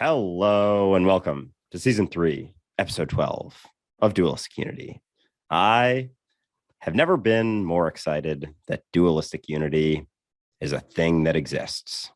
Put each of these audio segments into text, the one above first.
Hello and welcome to season 3, episode 12 of Dualistic Unity. I have never been more excited that dualistic unity is a thing that exists.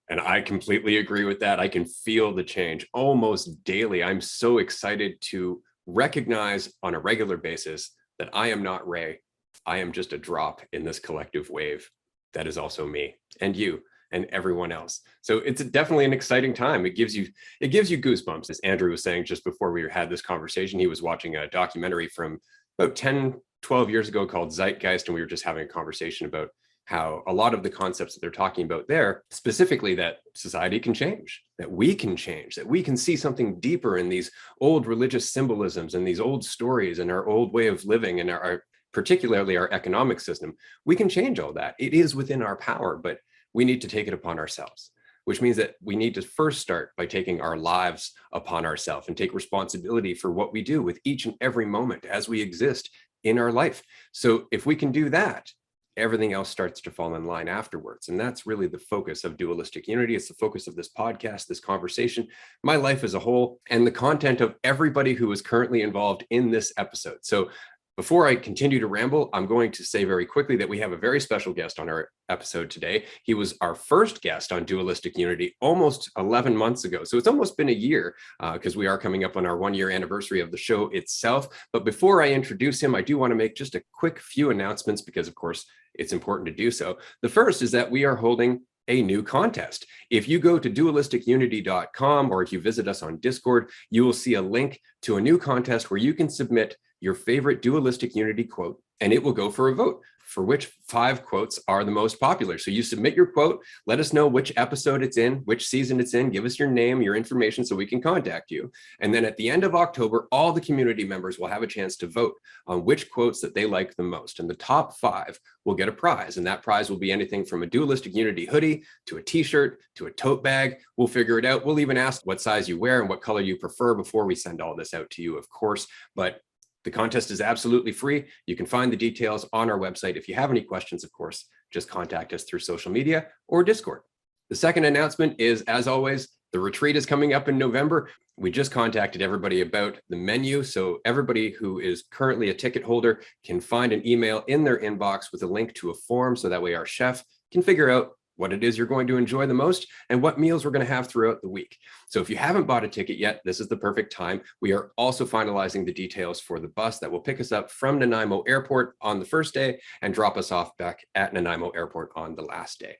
And I completely agree with that. I can feel the change almost daily. I'm so excited to recognize on a regular basis that I am not Ray. I am just a drop in this collective wave that is also me and you and everyone else. So it's definitely an exciting time. It gives you goosebumps. As Andrew was saying just before we had this conversation, he was watching a documentary from about 10, 12 years ago called Zeitgeist, and we were just having a conversation about how a lot of the concepts that they're talking about there, specifically that society can change, that we can change, that we can see something deeper in these old religious symbolisms and these old stories and our old way of living and our particularly our economic system. We can change all that. It is within our power, but we need to take it upon ourselves, which means that we need to first start by taking our lives upon ourselves and take responsibility for what we do with each and every moment as we exist in our life. So if we can do that, everything else starts to fall in line afterwards. And that's really the focus of Dualistic Unity. It's the focus of this podcast, this conversation, my life as a whole, and the content of everybody who is currently involved in this episode. So before I continue to ramble, I'm going to say very quickly that we have a very special guest on our episode today. He was our first guest on Dualistic Unity almost 11 months ago. So it's almost been a year because we are coming up on our 1-year anniversary of the show itself. But before I introduce him, I do want to make just a quick few announcements because, of course, it's important to do so. The first is that we are holding a new contest. If you go to dualisticunity.com or if you visit us on Discord, you will see a link to a new contest where you can submit your favorite Dualistic Unity quote, and it will go for a vote for which 5 quotes are the most popular. So you submit your quote, let us know which episode it's in, which season it's in, give us your name, your information so we can contact you. And then at the end of October, all the community members will have a chance to vote on which quotes that they like the most. And the top 5 will get a prize. And that prize will be anything from a Dualistic Unity hoodie to a t-shirt to a tote bag. We'll figure it out. We'll even ask what size you wear and what color you prefer before we send all this out to you, of course. But the contest is absolutely free. You can find the details on our website. If you have any questions, of course, just contact us through social media or Discord. The second announcement is, as always, the retreat is coming up in November. We just contacted everybody about the menu. So everybody who is currently a ticket holder can find an email in their inbox with a link to a form. So that way our chef can figure out what it is you're going to enjoy the most and what meals we're going to have throughout the week. So if you haven't bought a ticket yet, this is the perfect time. We are also finalizing the details for the bus that will pick us up from Nanaimo Airport on the first day and drop us off back at Nanaimo Airport on the last day.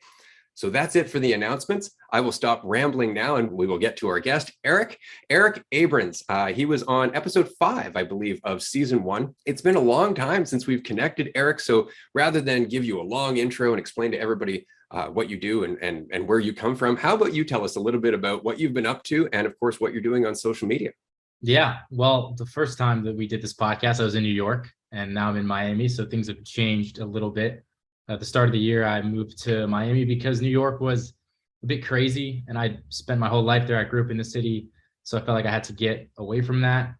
So that's it for the announcements. I will stop rambling now and we will get to our guest, Eric Abrons. He was on episode 5, I believe, of season 1. It's been a long time since we've connected, Eric. So rather than give you a long intro and explain to everybody what you do and where you come from, how about you tell us a little bit about what you've been up to and, of course, what you're doing on social media? Yeah, well, the first time that we did this podcast, I was in New York and now I'm in Miami. So things have changed a little bit. At the start of the year, I moved to Miami because New York was a bit crazy and I spent my whole life there. I grew up in the city, so I felt like I had to get away from that.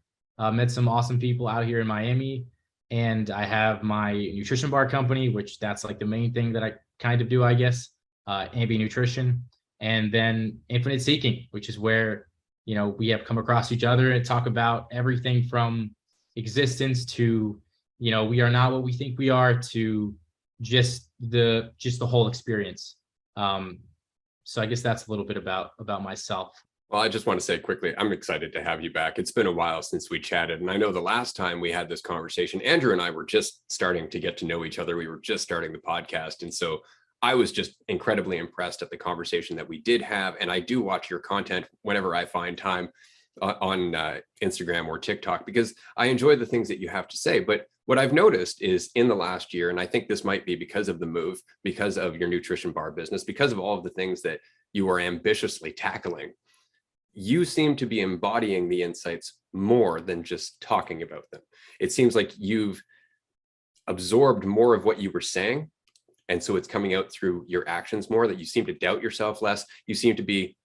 Met some awesome people out here in Miami, and I have my nutrition bar company, which that's like the main thing that I kind of do, I guess, Ambi Nutrition, and then Infinite Seeking, which is where, we have come across each other and talk about everything from existence to, we are not what we think we are, to just the whole experience. So I guess that's a little bit about myself. Well, I just want to say quickly, I'm excited to have you back. It's been a while since we chatted. And I know the last time we had this conversation, Andrew and I were just starting to get to know each other. We were just starting the podcast. And so I was just incredibly impressed at the conversation that we did have. And I do watch your content whenever I find time on Instagram or TikTok, because I enjoy the things that you have to say. But what I've noticed is in the last year, and I think this might be because of the move, because of your nutrition bar business, because of all of the things that you are ambitiously tackling, you seem to be embodying the insights more than just talking about them. It seems like you've absorbed more of what you were saying. And so it's coming out through your actions more, that you seem to doubt yourself less. You seem to be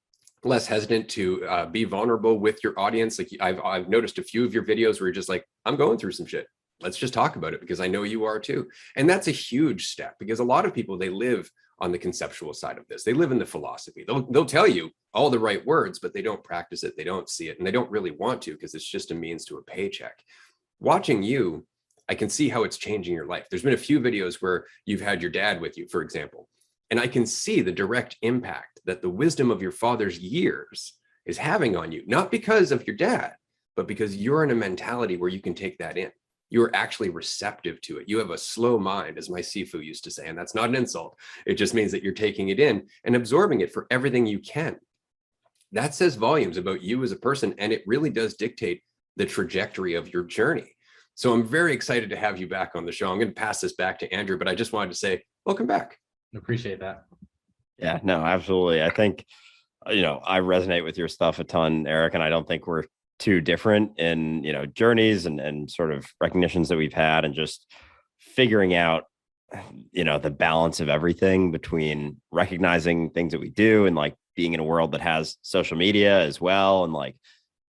less hesitant to be vulnerable with your audience. Like I've noticed a few of your videos where you're just like, I'm going through some shit. Let's just talk about it because I know you are too. And that's a huge step, because a lot of people, they live on the conceptual side of this. They live in the philosophy. They'll tell you all the right words, but they don't practice it. They don't see it, and they don't really want to, because it's just a means to a paycheck. Watching you, I can see how it's changing your life. There's been a few videos where you've had your dad with you, for example, and I can see the direct impact that the wisdom of your father's years is having on you, not because of your dad, but because you're in a mentality where you can take that in. You're actually receptive to it. You have a slow mind, as my Sifu used to say, and that's not an insult. It just means that you're taking it in and absorbing it for everything you can. That says volumes about you as a person, and it really does dictate the trajectory of your journey. So I'm very excited to have you back on the show. I'm going to pass this back to Andrew, but I just wanted to say, welcome back. Appreciate that. Yeah, no, absolutely. I think, I resonate with your stuff a ton, Eric, and I don't think we're too different in, journeys and sort of recognitions that we've had, and just figuring out, the balance of everything between recognizing things that we do and like being in a world that has social media as well, and like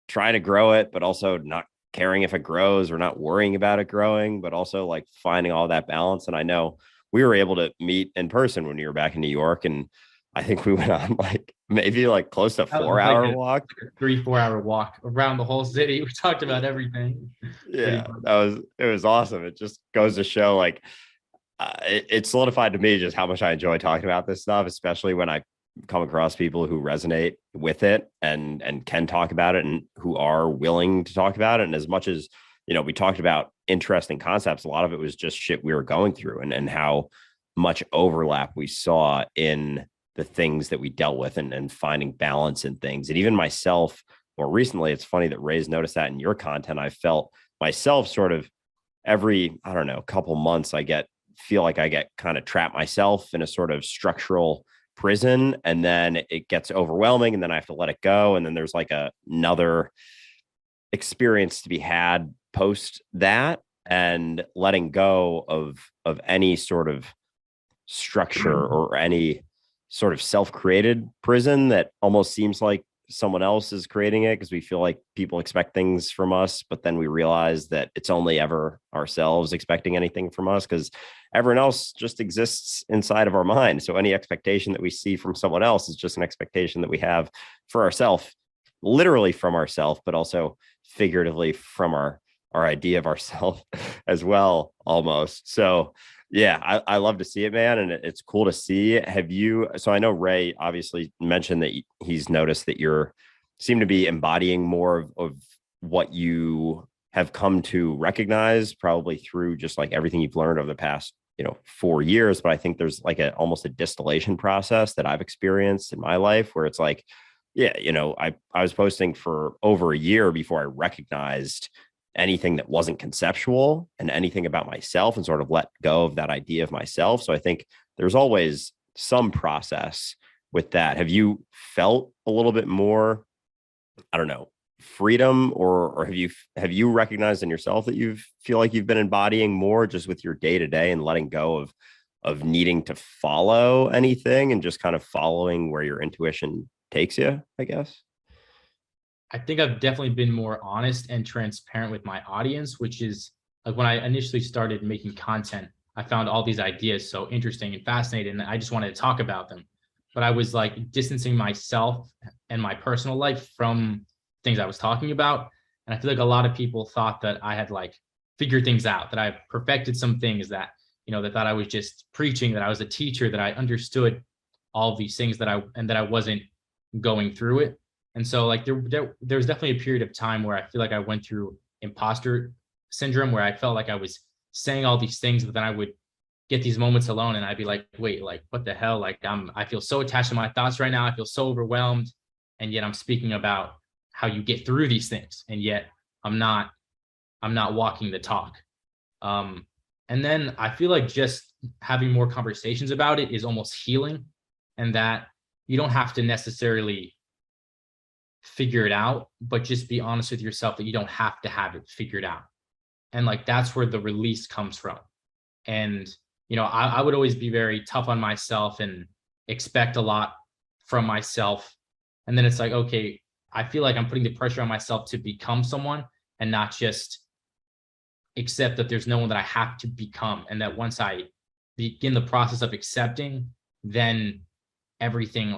trying to grow it, but also not caring if it grows or not worrying about it growing, but also like finding all that balance. And I know we were able to meet in person when you were back in New York, and I think we went on like maybe like close to 4-hour walk. Like a 3-4 hour walk around the whole city. We talked about everything. Yeah, it was awesome. It just goes to show like it solidified to me just how much I enjoy talking about this stuff, especially when I come across people who resonate with it and can talk about it, and who are willing to talk about it. And as much as, we talked about interesting concepts, a lot of it was just shit we were going through, and how much overlap we saw in the things that we dealt with, and finding balance in things. And even myself, more recently, it's funny that Ray's noticed that in your content. I felt myself sort of every, I don't know, couple months, feel like I get kind of trapped myself in a sort of structural prison, and then it gets overwhelming, and then I have to let it go. And then there's like another experience to be had post that, and letting go of any sort of structure or any sort of self-created prison that almost seems like someone else is creating it, because we feel like people expect things from us, but then we realize that it's only ever ourselves expecting anything from us, because everyone else just exists inside of our mind. So any expectation that we see from someone else is just an expectation that we have for ourselves, literally from ourselves, but also figuratively from our idea of ourselves as well, almost. So yeah, I love to see it, man. And it's cool to see. So I know Ray obviously mentioned that he's noticed that seem to be embodying more of what you have come to recognize, probably through just like everything you've learned over the past, 4 years. But I think there's like almost a distillation process that I've experienced in my life, where it's like, yeah, I was posting for over a year before I recognized anything that wasn't conceptual and anything about myself, and sort of let go of that idea of myself. So I think there's always some process with that. Have you felt a little bit more, I don't know, freedom, or have you recognized in yourself that you feel like you've been embodying more just with your day to day, and letting go of needing to follow anything, and just kind of following where your intuition takes you, I guess? I think I've definitely been more honest and transparent with my audience, which is like when I initially started making content, I found all these ideas so interesting and fascinating, and I just wanted to talk about them. But I was like distancing myself and my personal life from things I was talking about. And I feel like a lot of people thought that I had like figured things out, that I perfected some things, that, they thought I was just preaching, that I was a teacher, that I understood all of these things, that I wasn't going through it. And so like there's definitely a period of time where I feel like I went through imposter syndrome, where I felt like I was saying all these things, but then I would get these moments alone and I'd be like, wait, like what the hell? Like I feel so attached to my thoughts right now. I feel so overwhelmed. And yet I'm speaking about how you get through these things. And yet I'm not walking the talk. And then I feel like just having more conversations about it is almost healing, and that you don't have to necessarily figure it out, but just be honest with yourself that you don't have to have it figured out. And like, that's where the release comes from. And, I would always be very tough on myself and expect a lot from myself. And then it's like, okay, I feel like I'm putting the pressure on myself to become someone, and not just accept that there's no one that I have to become. And that once I begin the process of accepting then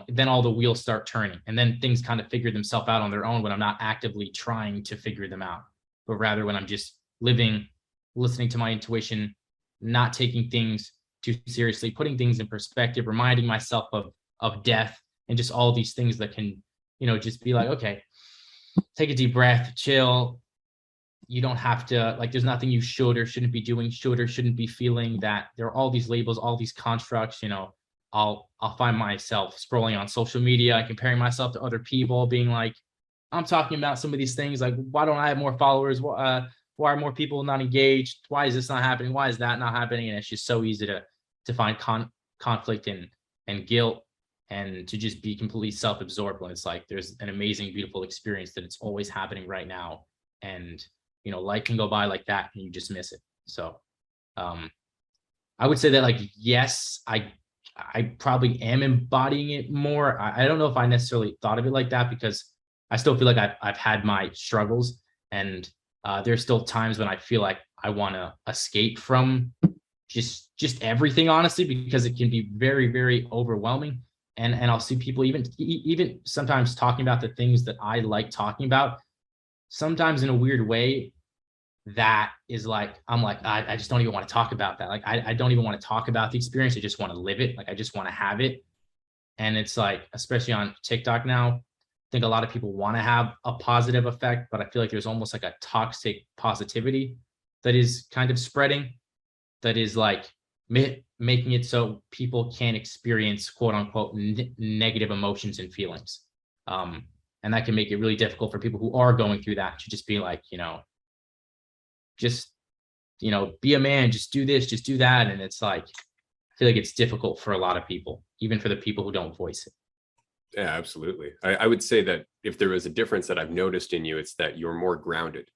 then all the wheels start turning, and then things kind of figure themselves out on their own when I'm not actively trying to figure them out, but rather when I'm just living, listening to my intuition, not taking things too seriously, putting things in perspective, reminding myself of death, and just all these things that can, just be like, okay, take a deep breath, chill. You don't have to, like, there's nothing you should or shouldn't be doing, should or shouldn't be feeling. That there are all these labels, all these constructs. I'll find myself scrolling on social media and comparing myself to other people, being like, I'm talking about some of these things, like, why don't I have more followers? Why are more people not engaged? Why is this not happening? Why is that not happening? And it's just so easy to find conflict and guilt, and to just be completely self-absorbed when it's like there's an amazing, beautiful experience that it's always happening right now. And life can go by like that and you just miss it. So I would say that, like, yes, I probably am embodying it more. I don't know if I necessarily thought of it like that, because I still feel like I've had my struggles, and there's still times when I feel like I want to escape from just everything, honestly, because it can be very, very overwhelming. And I'll see people even sometimes talking about the things that I like talking about, sometimes in a weird way that is like, I'm like, I just don't even want to talk about that. Like, I don't even want to talk about the experience. I just want to live it. Like, I just want to have it. And it's like, especially on TikTok now, I think a lot of people want to have a positive effect, but I feel like there's almost like a toxic positivity that is kind of spreading, that is like making it so people can't experience, quote unquote, negative emotions and feelings. And that can make it really difficult for people who are going through that to just be like, just, be a man, just do this, just do that. And it's like, I feel like it's difficult for a lot of people, even for the people who don't voice it. Yeah, absolutely. I would say that if there is a difference that I've noticed in you, it's that you're more grounded.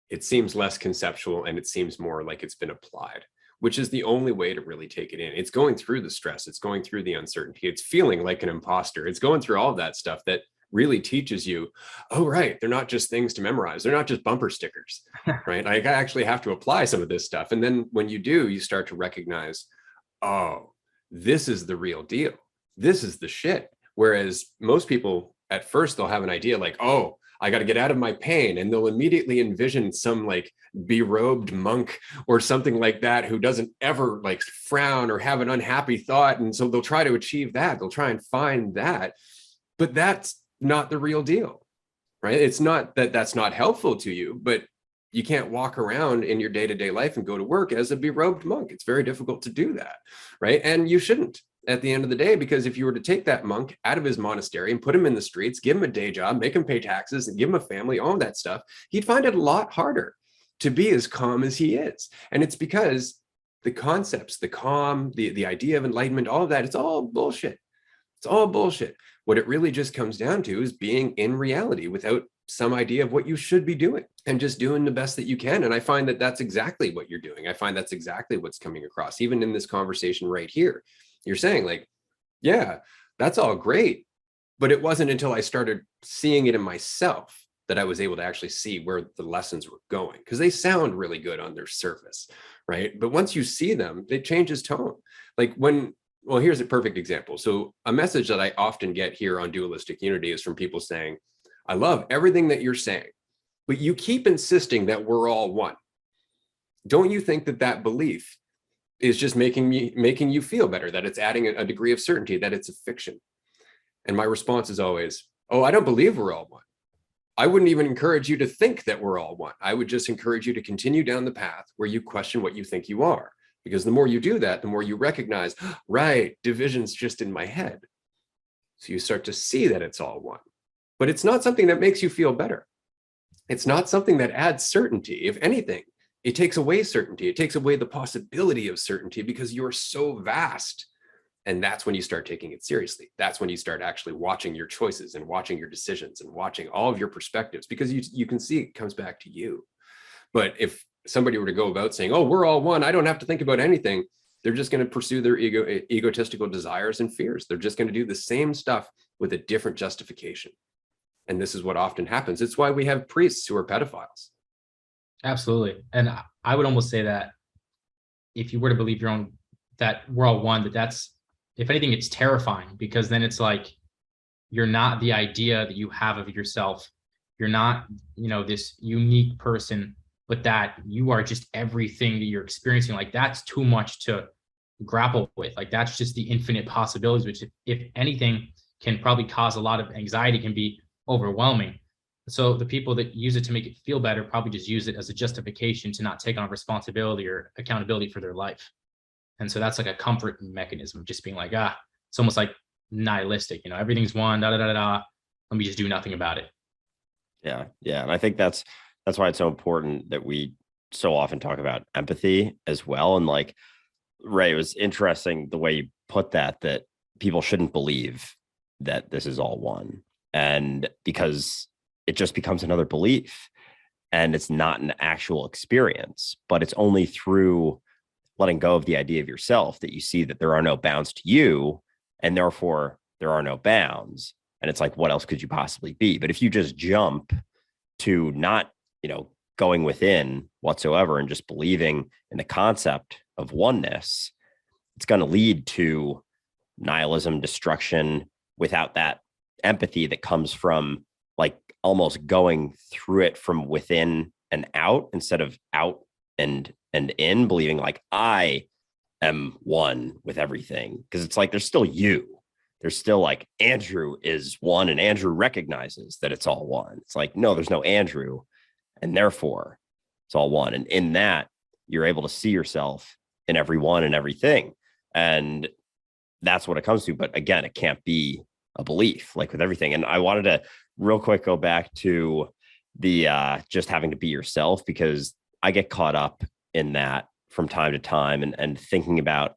It seems less conceptual, and it seems more like it's been applied, which is the only way to really take it in. It's going through the stress. It's going through the uncertainty. It's feeling like an imposter. It's going through all of that stuff that really teaches you, oh, right, they're not just things to memorize. They're not just bumper stickers, right? I actually have to apply some of this stuff. And then when you do, you start to recognize, oh, this is the real deal. This is the shit. Whereas most people at first, they'll have an idea like, oh, I got to get out of my pain. And they'll immediately envision some like berobed monk or something like that who doesn't ever like frown or have an unhappy thought. And so they'll try to achieve that. They'll try and find that. But that's not the real deal, right? It's not that that's not helpful to you, but you can't walk around in your day-to-day life and go to work as a berobed monk. It's very difficult to do that, right? And you shouldn't at the end of the day, because if you were to take that monk out of his monastery and put him in the streets, give him a day job, make him pay taxes, and give him a family, all that stuff, he'd find it a lot harder to be as calm as he is. And it's because the concepts, the calm, the idea of enlightenment, all of that, it's all bullshit. It's all bullshit. What it really just comes down to is being in reality without some idea of what you should be doing and just doing the best that you can. And I find that that's exactly what you're doing. I find that's exactly what's coming across, even in this conversation right here. You're saying like, yeah, that's all great. But it wasn't until I started seeing it in myself that I was able to actually see where the lessons were going, because they sound really good on their surface, right? But once you see them, it changes tone. Like well, here's a perfect example. So a message that I often get here on Dualistic Unity is from people saying, I love everything that you're saying, but you keep insisting that we're all one. Don't you think that that belief is just making you feel better, that it's adding a degree of certainty, that it's a fiction? And my response is always, oh, I don't believe we're all one. I wouldn't even encourage you to think that we're all one. I would just encourage you to continue down the path where you question what you think you are. Because the more you do that, the more you recognize, right, division's just in my head. So you start to see that it's all one. But it's not something that makes you feel better. It's not something that adds certainty. If anything, it takes away certainty. It takes away the possibility of certainty because you're so vast. And that's when you start taking it seriously. That's when you start actually watching your choices and watching your decisions and watching all of your perspectives, because you can see it comes back to you. But if somebody were to go about saying, oh, we're all one, I don't have to think about anything, they're just going to pursue their egotistical desires and fears. They're just going to do the same stuff with a different justification. And this is what often happens. It's why we have priests who are pedophiles. Absolutely. And I would almost say that if you were to believe that we're all one, that's if anything, it's terrifying, because then it's like you're not the idea that you have of yourself. You're not, this unique person, but that you are just everything that you're experiencing. Like, that's too much to grapple with. Like, that's just the infinite possibilities, which if anything can probably cause a lot of anxiety, can be overwhelming. So the people that use it to make it feel better probably just use it as a justification to not take on responsibility or accountability for their life. And so that's like a comfort mechanism, just being like, it's almost like nihilistic, everything's one, da da da da. Let me just do nothing about it. Yeah. Yeah. And I think that's why it's so important that we so often talk about empathy as well. And like, Ray, it was interesting the way you put that people shouldn't believe that this is all one. And because it just becomes another belief and it's not an actual experience, but it's only through letting go of the idea of yourself that you see that there are no bounds to you, and therefore there are no bounds. And it's like, what else could you possibly be? But if you just jump to not, going within whatsoever and just believing in the concept of oneness, it's going to lead to nihilism, destruction, without that empathy that comes from like almost going through it from within and out instead of out and in, believing like I am one with everything. Because it's like there's still you. There's still like Andrew is one, and Andrew recognizes that it's all one. It's like, no, there's no Andrew, and therefore it's all one. And in that, you're able to see yourself in everyone and everything. And that's what it comes to. But again, it can't be a belief like with everything. And I wanted to real quick go back to the just having to be yourself, because I get caught up in that from time to time, and thinking about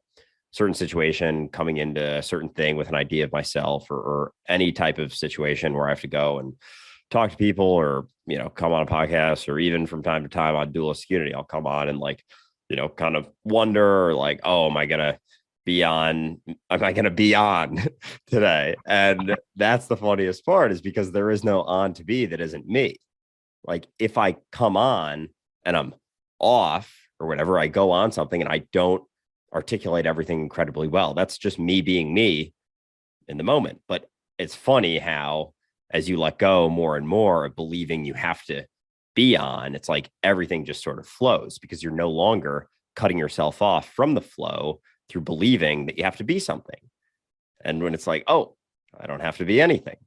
certain situation, coming into a certain thing with an idea of myself, or any type of situation where I have to go and talk to people, or, come on a podcast, or even from time to time on Dualistic Unity, I'll come on and like, kind of wonder like, oh, am I going to be on today? And that's the funniest part, is because there is no on to be that isn't me. Like if I come on and I'm off or whatever, I go on something and I don't articulate everything incredibly well. That's just me being me in the moment. But it's funny how, as you let go more and more of believing you have to be on, it's like everything just sort of flows, because you're no longer cutting yourself off from the flow through believing that you have to be something. And when it's like, oh, I don't have to be anything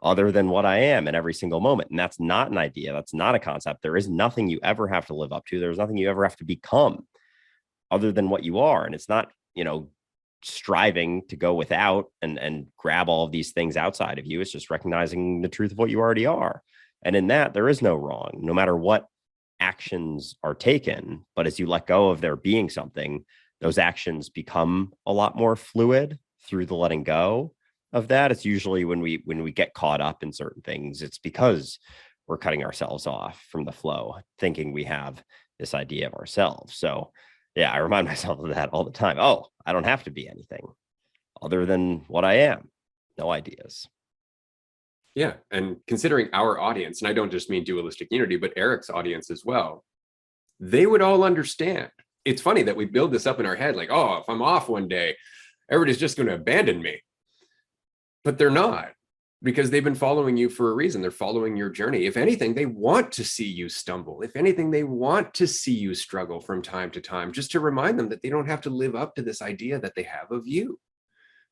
other than what I am in every single moment. And that's not an idea. That's not a concept. There is nothing you ever have to live up to. There's nothing you ever have to become other than what you are. And it's not, striving to go without and grab all of these things outside of you. It's just recognizing the truth of what you already are. And in that, there is no wrong, no matter what actions are taken. But as you let go of there being something, those actions become a lot more fluid through the letting go of that. It's usually when we get caught up in certain things, it's because we're cutting ourselves off from the flow, thinking we have this idea of ourselves. So yeah, I remind myself of that all the time. Oh, I don't have to be anything other than what I am. No ideas. Yeah. And considering our audience, and I don't just mean Dualistic Unity, but Eric's audience as well, they would all understand. It's funny that we build this up in our head like, oh, if I'm off one day, everybody's just going to abandon me. But they're not, because they've been following you for a reason. They're following your journey. If anything, they want to see you stumble. If anything, they want to see you struggle from time to time, just to remind them that they don't have to live up to this idea that they have of you,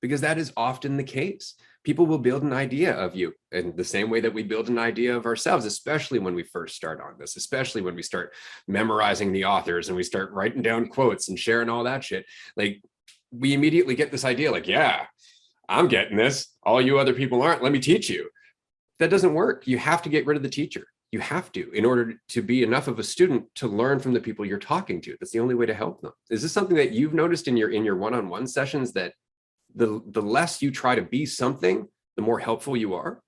because that is often the case. People will build an idea of you in the same way that we build an idea of ourselves, especially when we first start on this, especially when we start memorizing the authors and we start writing down quotes and sharing all that shit. Like, we immediately get this idea like, yeah, I'm getting this. All you other people aren't. Let me teach you. That doesn't work. You have to get rid of the teacher. You have to, in order to be enough of a student to learn from the people you're talking to. That's the only way to help them. Is this something that you've noticed in your one-on-one sessions, that the less you try to be something, the more helpful you are?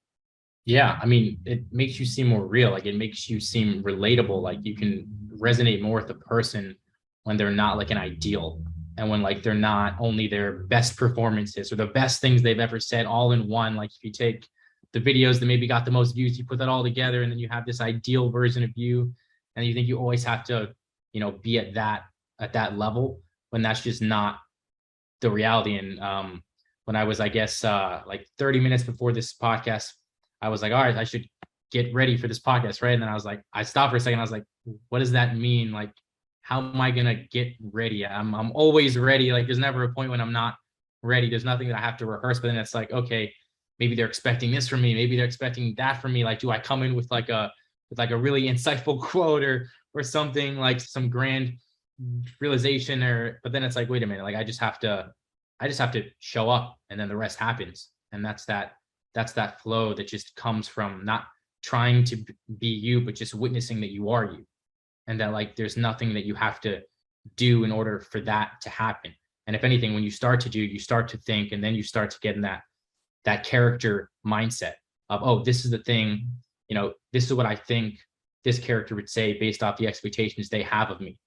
Yeah, I mean, it makes you seem more real. Like, it makes you seem relatable. Like, you can resonate more with the person when they're not like an ideal, and when like they're not only their best performances or the best things they've ever said all in one. Like, if you take the videos that maybe got the most views, you put that all together, and then you have this ideal version of you, and you think you always have to, be at that level, when that's just not the reality. And when I was, I guess, like 30 minutes before this podcast, I was like, all right, I should get ready for this podcast, right? And then I was like, I stopped for a second. I was like, what does that mean? Like, how am I gonna get ready? I'm always ready. Like, there's never a point when I'm not ready. There's nothing that I have to rehearse. But then it's like, okay, maybe they're expecting this from me. Maybe they're expecting that from me. Like, do I come in with like a really insightful quote or something, like some grand realization? Or but then it's like, wait a minute, like I just have to show up, and then the rest happens. And that's that flow that just comes from not trying to be you, but just witnessing that you are you, and that like there's nothing that you have to do in order for that to happen. And if anything, when you start to do, you start to think, and then you start to get in that character mindset of, oh, this is the thing, this is what I think this character would say based off the expectations they have of me.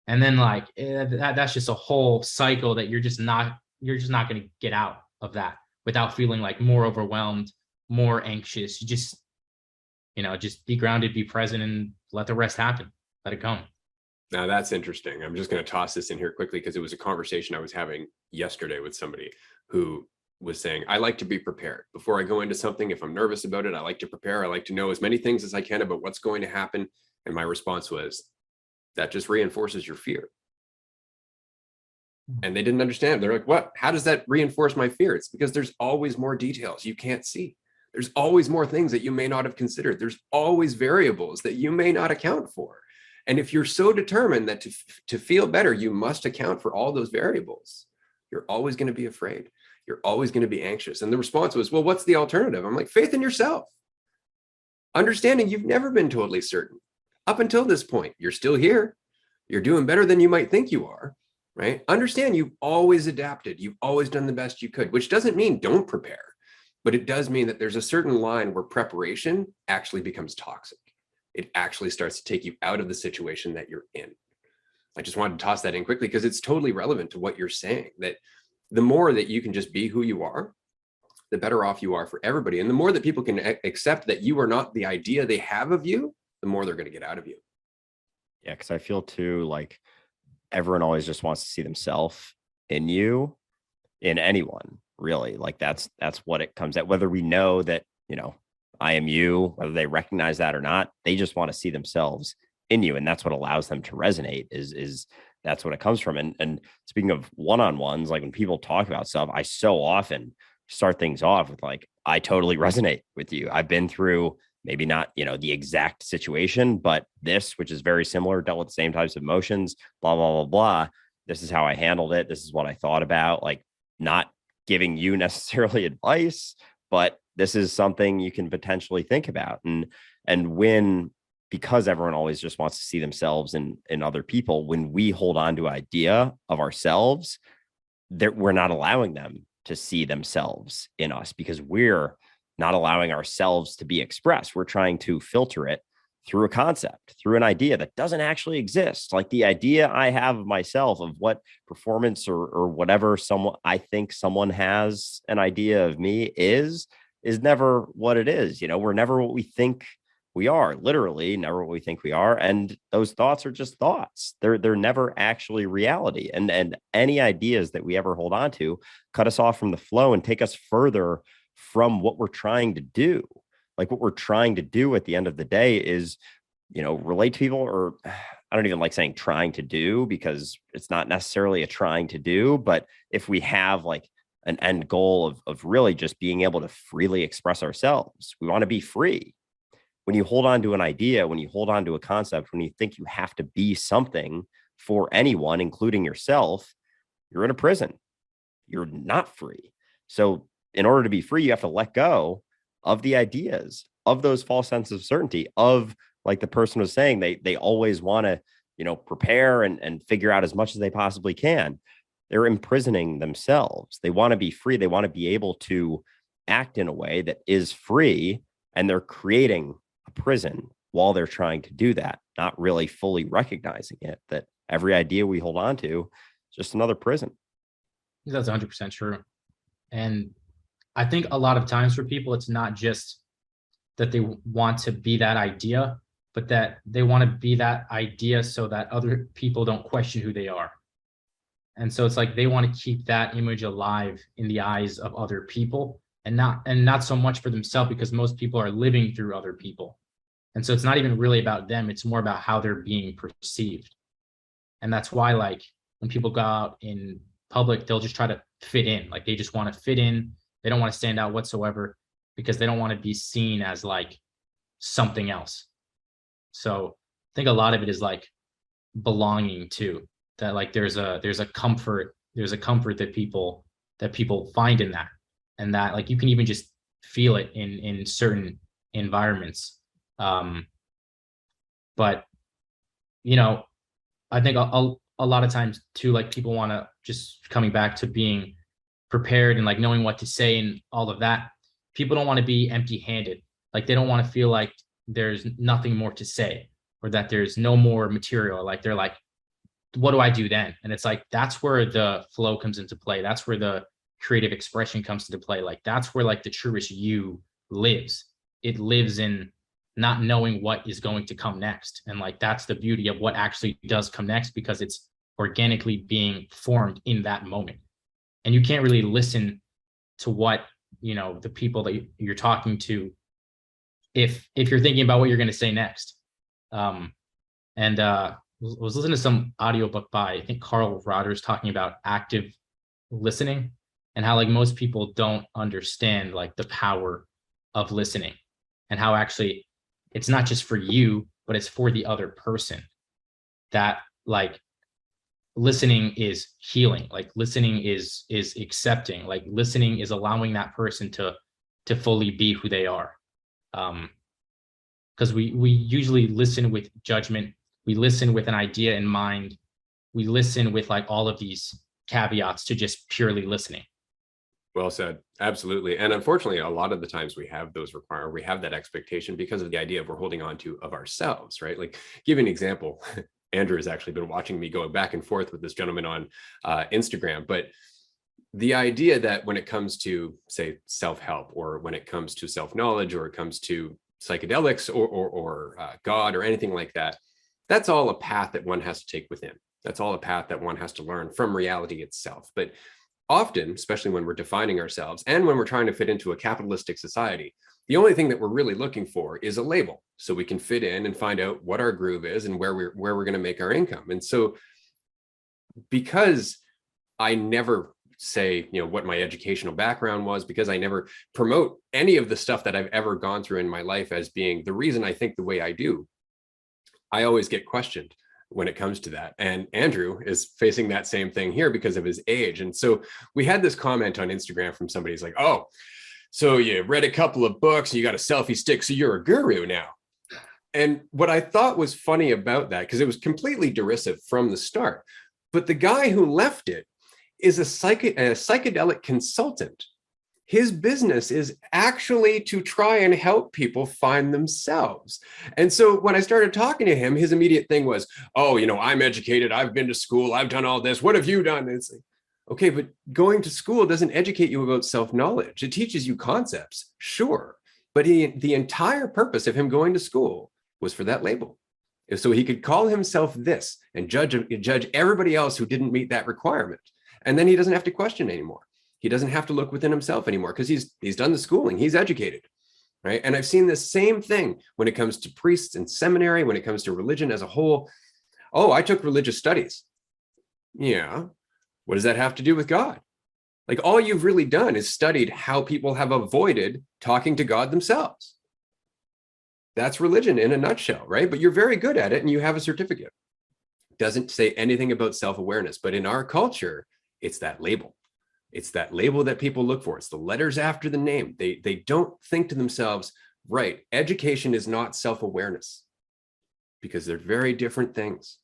And then like that's just a whole cycle that you're just not going to get out of that without feeling like more overwhelmed, more anxious. You just be grounded, be present, and let the rest happen. Let it come. Now that's interesting. I'm just going to toss this in here quickly because it was a conversation I was having yesterday with somebody who was saying, I like to be prepared before I go into something. If I'm nervous about it, I like to prepare. I like to know as many things as I can about what's going to happen. And my response was, that just reinforces your fear. And they didn't understand. They're like, what? How does that reinforce my fear? It's because there's always more details you can't see. There's always more things that you may not have considered. There's always variables that you may not account for. And if you're so determined that to feel better, you must account for all those variables, you're always going to be afraid. You're always going to be anxious. And the response was, well, what's the alternative? I'm like, faith in yourself. Understanding you've never been totally certain. Up until this point, you're still here. You're doing better than you might think you are, right? Understand you've always adapted. You've always done the best you could, which doesn't mean don't prepare, but it does mean that there's a certain line where preparation actually becomes toxic. It actually starts to take you out of the situation that you're in. I just wanted to toss that in quickly because it's totally relevant to what you're saying, that the more that you can just be who you are, the better off you are for everybody. And the more that people can accept that you are not the idea they have of you, the more they're going to get out of you. Yeah, because I feel too like everyone always just wants to see themselves in you, in anyone, really. Like that's what it comes at. Whether we know that, I am you, whether they recognize that or not, they just want to see themselves in you. And that's what allows them to resonate is that's what it comes from. And speaking of one-on-ones, like when people talk about stuff, I so often start things off with like, I totally resonate with you. I've been through maybe not, the exact situation, but this, which is very similar, dealt with the same types of emotions, blah, blah, blah, blah. This is how I handled it. This is what I thought about, like not giving you necessarily advice, but this is something you can potentially think about. And because everyone always just wants to see themselves in other people, when we hold on to an idea of ourselves, that we're not allowing them to see themselves in us because we're not allowing ourselves to be expressed. We're trying to filter it through a concept, through an idea that doesn't actually exist. Like the idea I have of myself of what performance or whatever I think someone has an idea of me is never what it is. We're never what we think we are, literally never what we think we are. And those thoughts are just thoughts. They're never actually reality. And any ideas that we ever hold on to cut us off from the flow and take us further from what we're trying to do. Like what we're trying to do at the end of the day is, relate to people, or I don't even like saying trying to do because it's not necessarily a trying to do, but if we have like an end goal of really just being able to freely express ourselves, we want to be free. When you hold on to an idea, when you hold on to a concept, when you think you have to be something for anyone, including yourself, you're in a prison. You're not free. So in order to be free, you have to let go of the ideas, of those false senses of certainty, of like the person was saying, they always want to, prepare and figure out as much as they possibly can. They're imprisoning themselves. They want to be free. They want to be able to act in a way that is free, and they're creating a prison while they're trying to do that, not really fully recognizing it, that every idea we hold on to is just another prison. That's 100% true. And I think a lot of times for people, it's not just that they want to be that idea, but that they want to be that idea so that other people don't question who they are. And so it's like they want to keep that image alive in the eyes of other people, and not so much for themselves, because most people are living through other people. And so it's not even really about them. It's more about how they're being perceived. And that's why, like, when people go out in public, they'll just try to fit in. Like, they just want to fit in. They don't want to stand out whatsoever, because they don't want to be seen as like something else. So I think a lot of it is like belonging too. That like there's a comfort that people find in that, and that like you can even just feel it in certain environments. But you know, I think a lot of times too, like people want to, just coming back to being prepared and like knowing what to say and all of that, people don't want to be empty handed. Like they don't want to feel like there's nothing more to say, or that there's no more material. Like they're like, what do I do then? And it's like, that's where the flow comes into play. That's where the creative expression comes into play. Like that's where like the truest you lives. It lives in not knowing what is going to come next. And like that's the beauty of what actually does come next, because it's organically being formed in that moment. And you can't really listen to what, the people that you're talking to, if you're thinking about what you're going to say next. And was listening to some audiobook by, I think, Carl Rogers, talking about active listening, and how like most people don't understand like the power of listening, and how actually it's not just for you, but it's for the other person. That like listening is healing, like listening is accepting, like listening is allowing that person to fully be who they are. Because we usually listen with judgment, we listen with an idea in mind, we listen with like all of these caveats to just purely listening. Well said. Absolutely. And unfortunately, a lot of the times we have we have that expectation because of the idea of we're holding on to of ourselves, right? Like, give you an example. Andrew has actually been watching me going back and forth with this gentleman on Instagram, but the idea that when it comes to, say, self-help, or when it comes to self-knowledge, or it comes to psychedelics or God or anything like that, that's all a path that one has to take within. That's all a path that one has to learn from reality itself. But often, especially when we're defining ourselves and when we're trying to fit into a capitalistic society, the only thing that we're really looking for is a label, so we can fit in and find out what our groove is and where we're going to make our income. And so, because I never say, what my educational background was, because I never promote any of the stuff that I've ever gone through in my life as being the reason I think the way I do, I always get questioned when it comes to that. And Andrew is facing that same thing here because of his age. And so we had this comment on Instagram from somebody who's like, oh, so you read a couple of books and you got a selfie stick, so you're a guru now. And what I thought was funny about that, because it was completely derisive from the start, but the guy who left it is a psychedelic consultant. His business is actually to try and help people find themselves. And so when I started talking to him, his immediate thing was, oh, I'm educated, I've been to school, I've done all this, what have you done? And it's like, okay, but going to school doesn't educate you about self-knowledge. It teaches you concepts, sure. But the entire purpose of him going to school was for that label. So he could call himself this and judge everybody else who didn't meet that requirement. And then he doesn't have to question anymore. He doesn't have to look within himself anymore, because he's done the schooling, he's educated, right? And I've seen the same thing when it comes to priests and seminary, when it comes to religion as a whole. Oh, I took religious studies. Yeah. What does that have to do with God? Like, all you've really done is studied how people have avoided talking to God themselves. That's religion in a nutshell, right? But you're very good at it and you have a certificate. Doesn't say anything about self-awareness. But in our culture, it's that label. It's that label that people look for. It's the letters after the name. They don't think to themselves, right, education is not self-awareness, because they're very different things.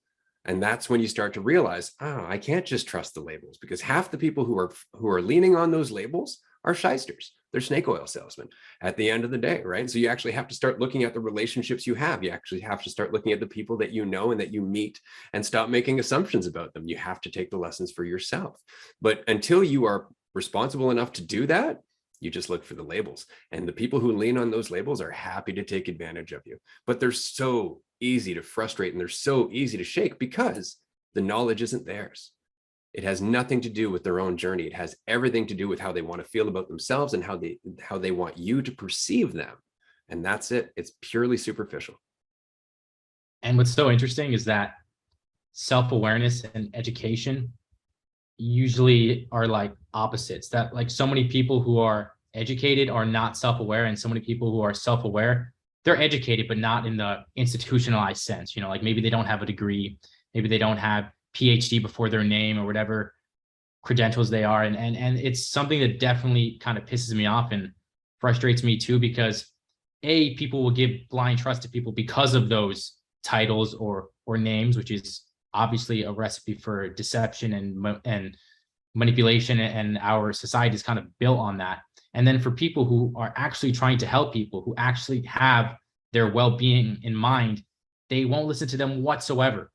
And that's when you start to realize, I can't just trust the labels, because half the people who are leaning on those labels are shysters. They're snake oil salesmen at the end of the day, right? So you actually have to start looking at the relationships you have. You actually have to start looking at the people that you know and that you meet, and stop making assumptions about them. You have to take the lessons for yourself. But until you are responsible enough to do that, you just look for the labels. And the people who lean on those labels are happy to take advantage of you. But they're so easy to frustrate, and they're so easy to shake, because the knowledge isn't theirs. It has nothing to do with their own journey. It has everything to do with how they want to feel about themselves and how they want you to perceive them. And that's it. It's purely superficial. And what's so interesting is that self-awareness and education usually are like opposites. That like so many people who are educated are not self-aware, and so many people who are self-aware, they're educated, but not in the institutionalized sense. You know, like maybe they don't have a degree, maybe they don't have PhD before their name or whatever credentials they are. And it's something that definitely kind of pisses me off and frustrates me too, because people will give blind trust to people because of those titles or names, which is obviously a recipe for deception and manipulation, and our society is kind of built on that. And then for people who are actually trying to help people, who actually have their well-being in mind, they won't listen to them whatsoever.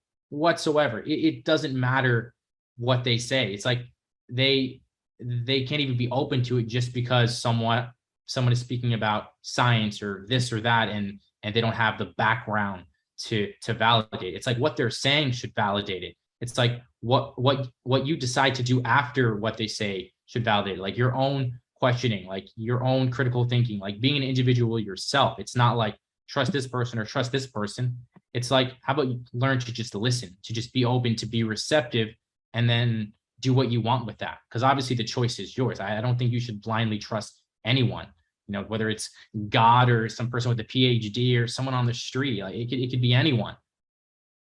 It doesn't matter what they say. It's like they can't even be open to it just because someone is speaking about science or this or that, and they don't have the background to validate. It's like what they're saying should validate it. It's like what you decide to do after what they say should validate it. Like your own questioning, like your own critical thinking, like being an individual yourself. It's not like trust this person or trust this person. It's like, how about you learn to just listen, to just be open, to be receptive, and then do what you want with that. Because obviously the choice is yours. I don't think you should blindly trust anyone, you know, whether it's God or some person with a PhD or someone on the street. Like it could be anyone.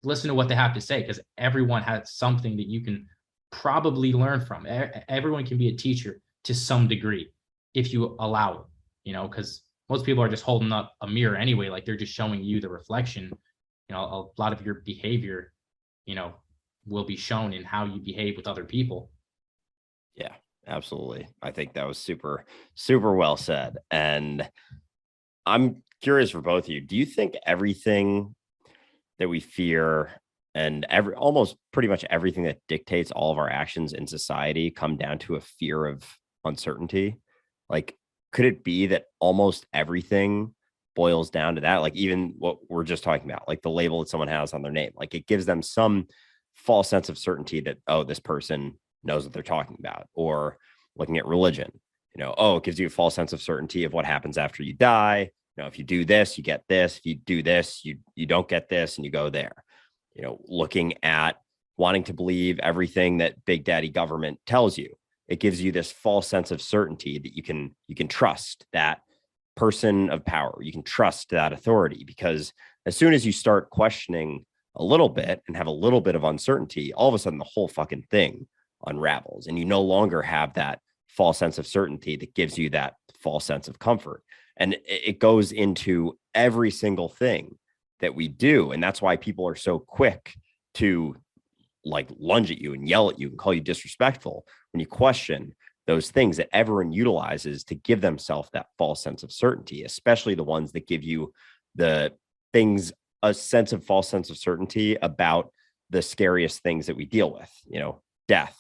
Listen to what they have to say, because everyone has something that you can probably learn from. Everyone can be a teacher to some degree if you allow it, you know, because most people are just holding up a mirror anyway. Like they're just showing you the reflection. You know, a lot of your behavior, you know, will be shown in how you behave with other people. Yeah, absolutely. I think that was super, super well said. And I'm curious for both of you. Do you think everything that we fear and almost pretty much everything that dictates all of our actions in society come down to a fear of uncertainty? Like, could it be that almost everything boils down to that? Like even what we're just talking about, like the label that someone has on their name, like it gives them some false sense of certainty that, oh, this person knows what they're talking about. Or looking at religion, you know, oh, it gives you a false sense of certainty of what happens after you die. You know, if you do this, you get this. If you do this, you don't get this, and you go there. You know, looking at wanting to believe everything that Big Daddy government tells you, it gives you this false sense of certainty that you can trust that person of power. You can trust that authority, because as soon as you start questioning a little bit and have a little bit of uncertainty, all of a sudden the whole fucking thing unravels, and you no longer have that false sense of certainty that gives you that false sense of comfort. And it goes into every single thing that we do. And that's why people are so quick to like lunge at you and yell at you and call you disrespectful when you question those things that everyone utilizes to give themselves that false sense of certainty, especially the ones that give you the things, a false sense of certainty about the scariest things that we deal with, you know, death,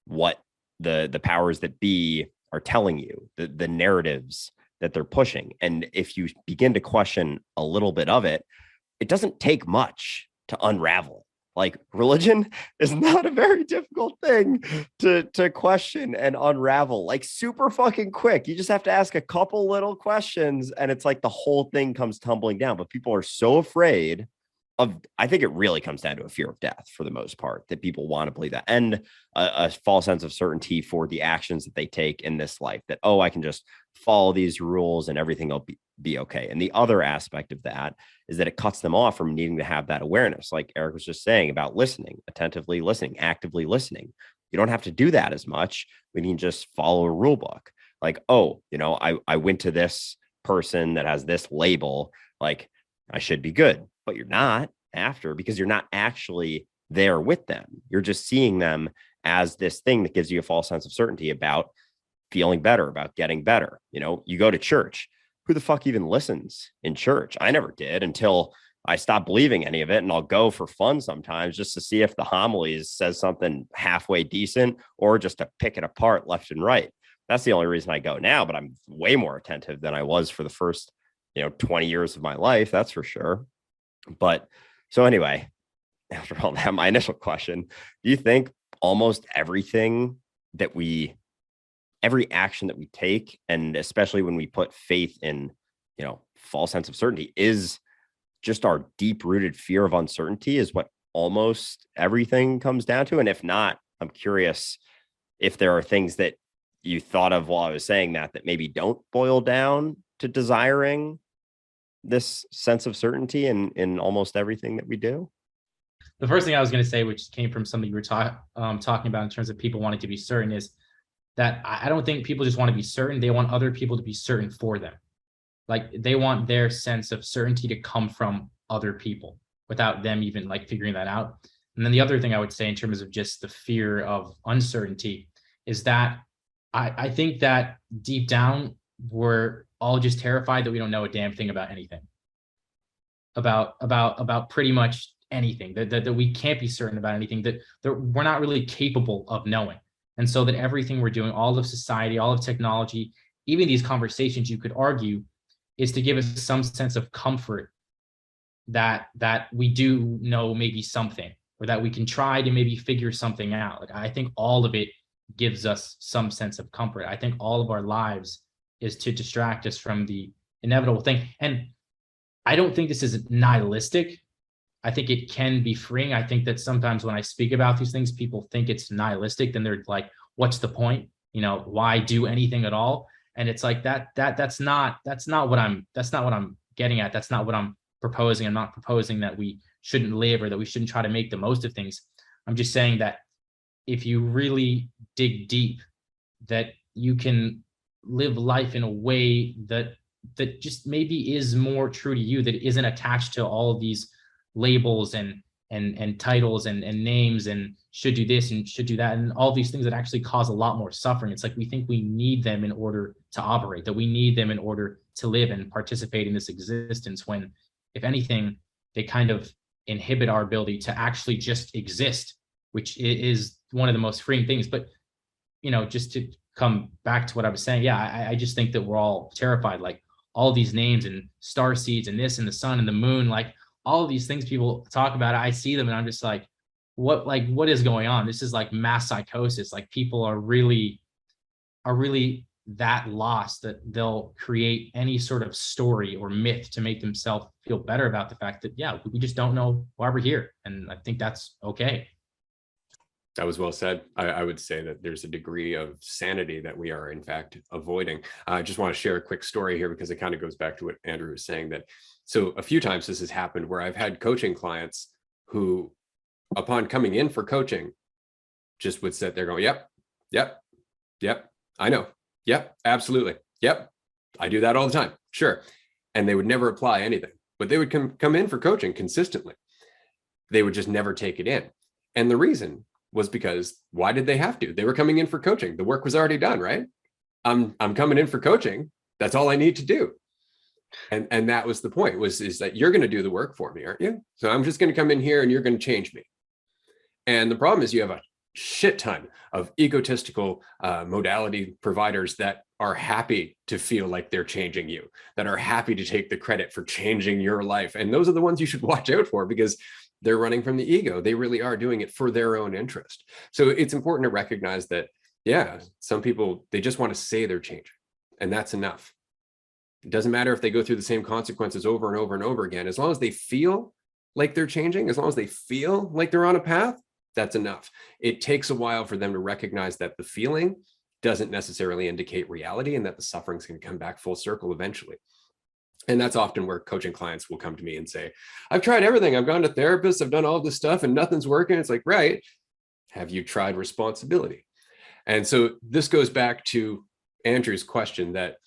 what the powers that be are telling you, the narratives that they're pushing. And if you begin to question a little bit of it, it doesn't take much to unravel. Like religion is not a very difficult thing to question and unravel, like super fucking quick. You just have to ask a couple little questions and it's like the whole thing comes tumbling down. But people are so afraid of, I think it really comes down to a fear of death for the most part, that people want to believe that, and a false sense of certainty for the actions that they take in this life, that, oh, I can just follow these rules and everything will be okay. And the other aspect of that is that it cuts them off from needing to have that awareness, like Eric was just saying about listening, attentively listening, actively listening. You don't have to do that as much. We can just follow a rule book. Like, oh, you know, I went to this person that has this label, like I should be good, but you're not after, because you're not actually there with them. You're just seeing them as this thing that gives you a false sense of certainty about feeling better, about getting better. You know, you go to church. Who the fuck even listens in church? I never did until I stopped believing any of it. And I'll go for fun sometimes just to see if the homilies says something halfway decent or just to pick it apart left and right. That's the only reason I go now, but I'm way more attentive than I was for the first, 20 years of my life. That's for sure. But so anyway, after all that, my initial question, do you think almost everything that every action that we take, and especially when we put faith in, false sense of certainty, is just our deep rooted fear of uncertainty is what almost everything comes down to. And if not, I'm curious if there are things that you thought of while I was saying that maybe don't boil down to desiring this sense of certainty in almost everything that we do. The first thing I was going to say, which came from something you were talking about in terms of people wanting to be certain, is that I don't think people just want to be certain. They want other people to be certain for them. Like they want their sense of certainty to come from other people without them even like figuring that out. And then the other thing I would say in terms of just the fear of uncertainty is that I think that deep down, we're all just terrified that we don't know a damn thing about anything, about pretty much anything, that we can't be certain about anything, that we're not really capable of knowing. And so that everything we're doing, all of society, all of technology, even these conversations, you could argue, is to give us some sense of comfort that we do know maybe something, or that we can try to maybe figure something out. Like I think all of it gives us some sense of comfort. I think all of our lives is to distract us from the inevitable thing. And I don't think this is nihilistic. I think it can be freeing. I think that sometimes when I speak about these things, people think it's nihilistic. Then they're like, what's the point? Why do anything at all? And it's like that's not what I'm getting at. That's not what I'm proposing. I'm not proposing that we shouldn't live or that we shouldn't try to make the most of things. I'm just saying that if you really dig deep, that you can live life in a way that just maybe is more true to you, that isn't attached to all of these labels and titles and names and should do this and should do that and all these things that actually cause a lot more suffering. It's like we think we need them in order to operate, that we need them in order to live and participate in this existence, when if anything, they kind of inhibit our ability to actually just exist, which is one of the most freeing things. But just to come back to what I was saying, yeah, I just think that we're all terrified, like all these names and star seeds and this and the sun and the moon, like all of these things people talk about, I see them and I'm just like, what is going on? This is like mass psychosis. Like people are really that lost that they'll create any sort of story or myth to make themselves feel better about the fact that, yeah, we just don't know why we're here. And I think that's okay. That was well said. I would say that there's a degree of sanity that we are in fact avoiding. I just want to share a quick story here because it kind of goes back to what Andrew was saying, that so a few times this has happened where I've had coaching clients who, upon coming in for coaching, just would sit there going, yep, I know. Yep, absolutely. Yep, I do that all the time. Sure. And they would never apply anything, but they would come in for coaching consistently. They would just never take it in. And the reason was because why did they have to? They were coming in for coaching. The work was already done, right? I'm coming in for coaching. That's all I need to do. And that was the point, is that you're going to do the work for me, aren't you? So I'm just going to come in here and you're going to change me. And the problem is you have a shit ton of egotistical modality providers that are happy to feel like they're changing you, that are happy to take the credit for changing your life. And those are the ones you should watch out for, because they're running from the ego. They really are doing it for their own interest. So it's important to recognize that, yeah, some people, they just want to say they're changing, and that's enough. It doesn't matter if they go through the same consequences over and over and over again. As long as they feel like they're changing, as long as they feel like they're on a path, that's enough. It takes a while for them to recognize that the feeling doesn't necessarily indicate reality, and that the suffering's going to come back full circle eventually. And that's often where coaching clients will come to me and say, I've tried everything. I've gone to therapists. I've done all this stuff and nothing's working. It's like, right. Have you tried responsibility? And so this goes back to Andrew's question, that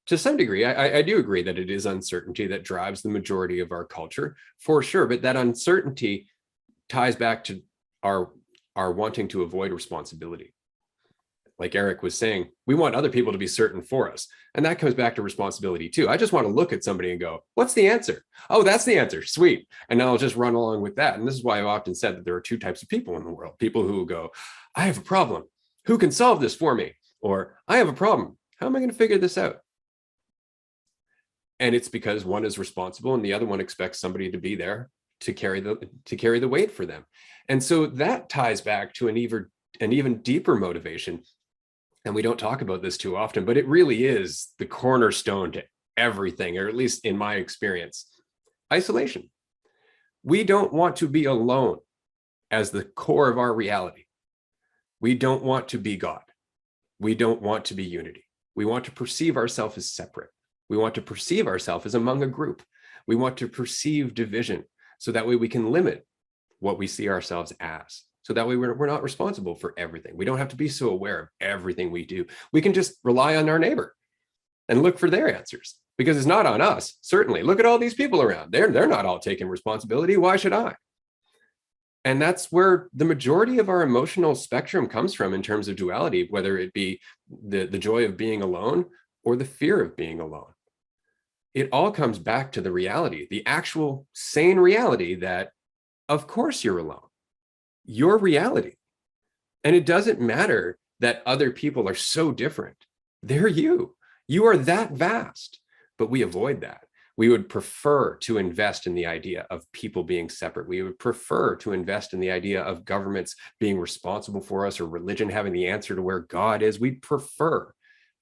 to some degree, I do agree that it is uncertainty that drives the majority of our culture, for sure. But that uncertainty ties back to our wanting to avoid responsibility. Like Eric was saying, we want other people to be certain for us. And that comes back to responsibility too. I just want to look at somebody and go, what's the answer? Oh, that's the answer. Sweet. And I'll just run along with that. And this is why I've often said that there are two types of people in the world. People who go, I have a problem. Who can solve this for me? Or I have a problem. How am I going to figure this out? And it's because one is responsible and the other one expects somebody to be there to carry the weight for them. And so that ties back to an an even deeper motivation. And we don't talk about this too often, but it really is the cornerstone to everything, or at least in my experience: isolation. We don't want to be alone as the core of our reality. We don't want to be God. We don't want to be unity. We want to perceive ourselves as separate. We want to perceive ourselves as among a group. We want to perceive division, so that way we can limit what we see ourselves as. So that way we're not responsible for everything. We don't have to be so aware of everything we do. We can just rely on our neighbor and look for their answers, because it's not on us. Certainly, look at all these people around. They're not all taking responsibility. Why should I? And that's where the majority of our emotional spectrum comes from in terms of duality, whether it be the joy of being alone or the fear of being alone. It all comes back to the reality, the actual sane reality that, of course, you're alone. Your reality. And it doesn't matter that other people are so different. They're you. You are that vast. But we avoid that. We would prefer to invest in the idea of people being separate. We would prefer to invest in the idea of governments being responsible for us, or religion having the answer to where God is. We prefer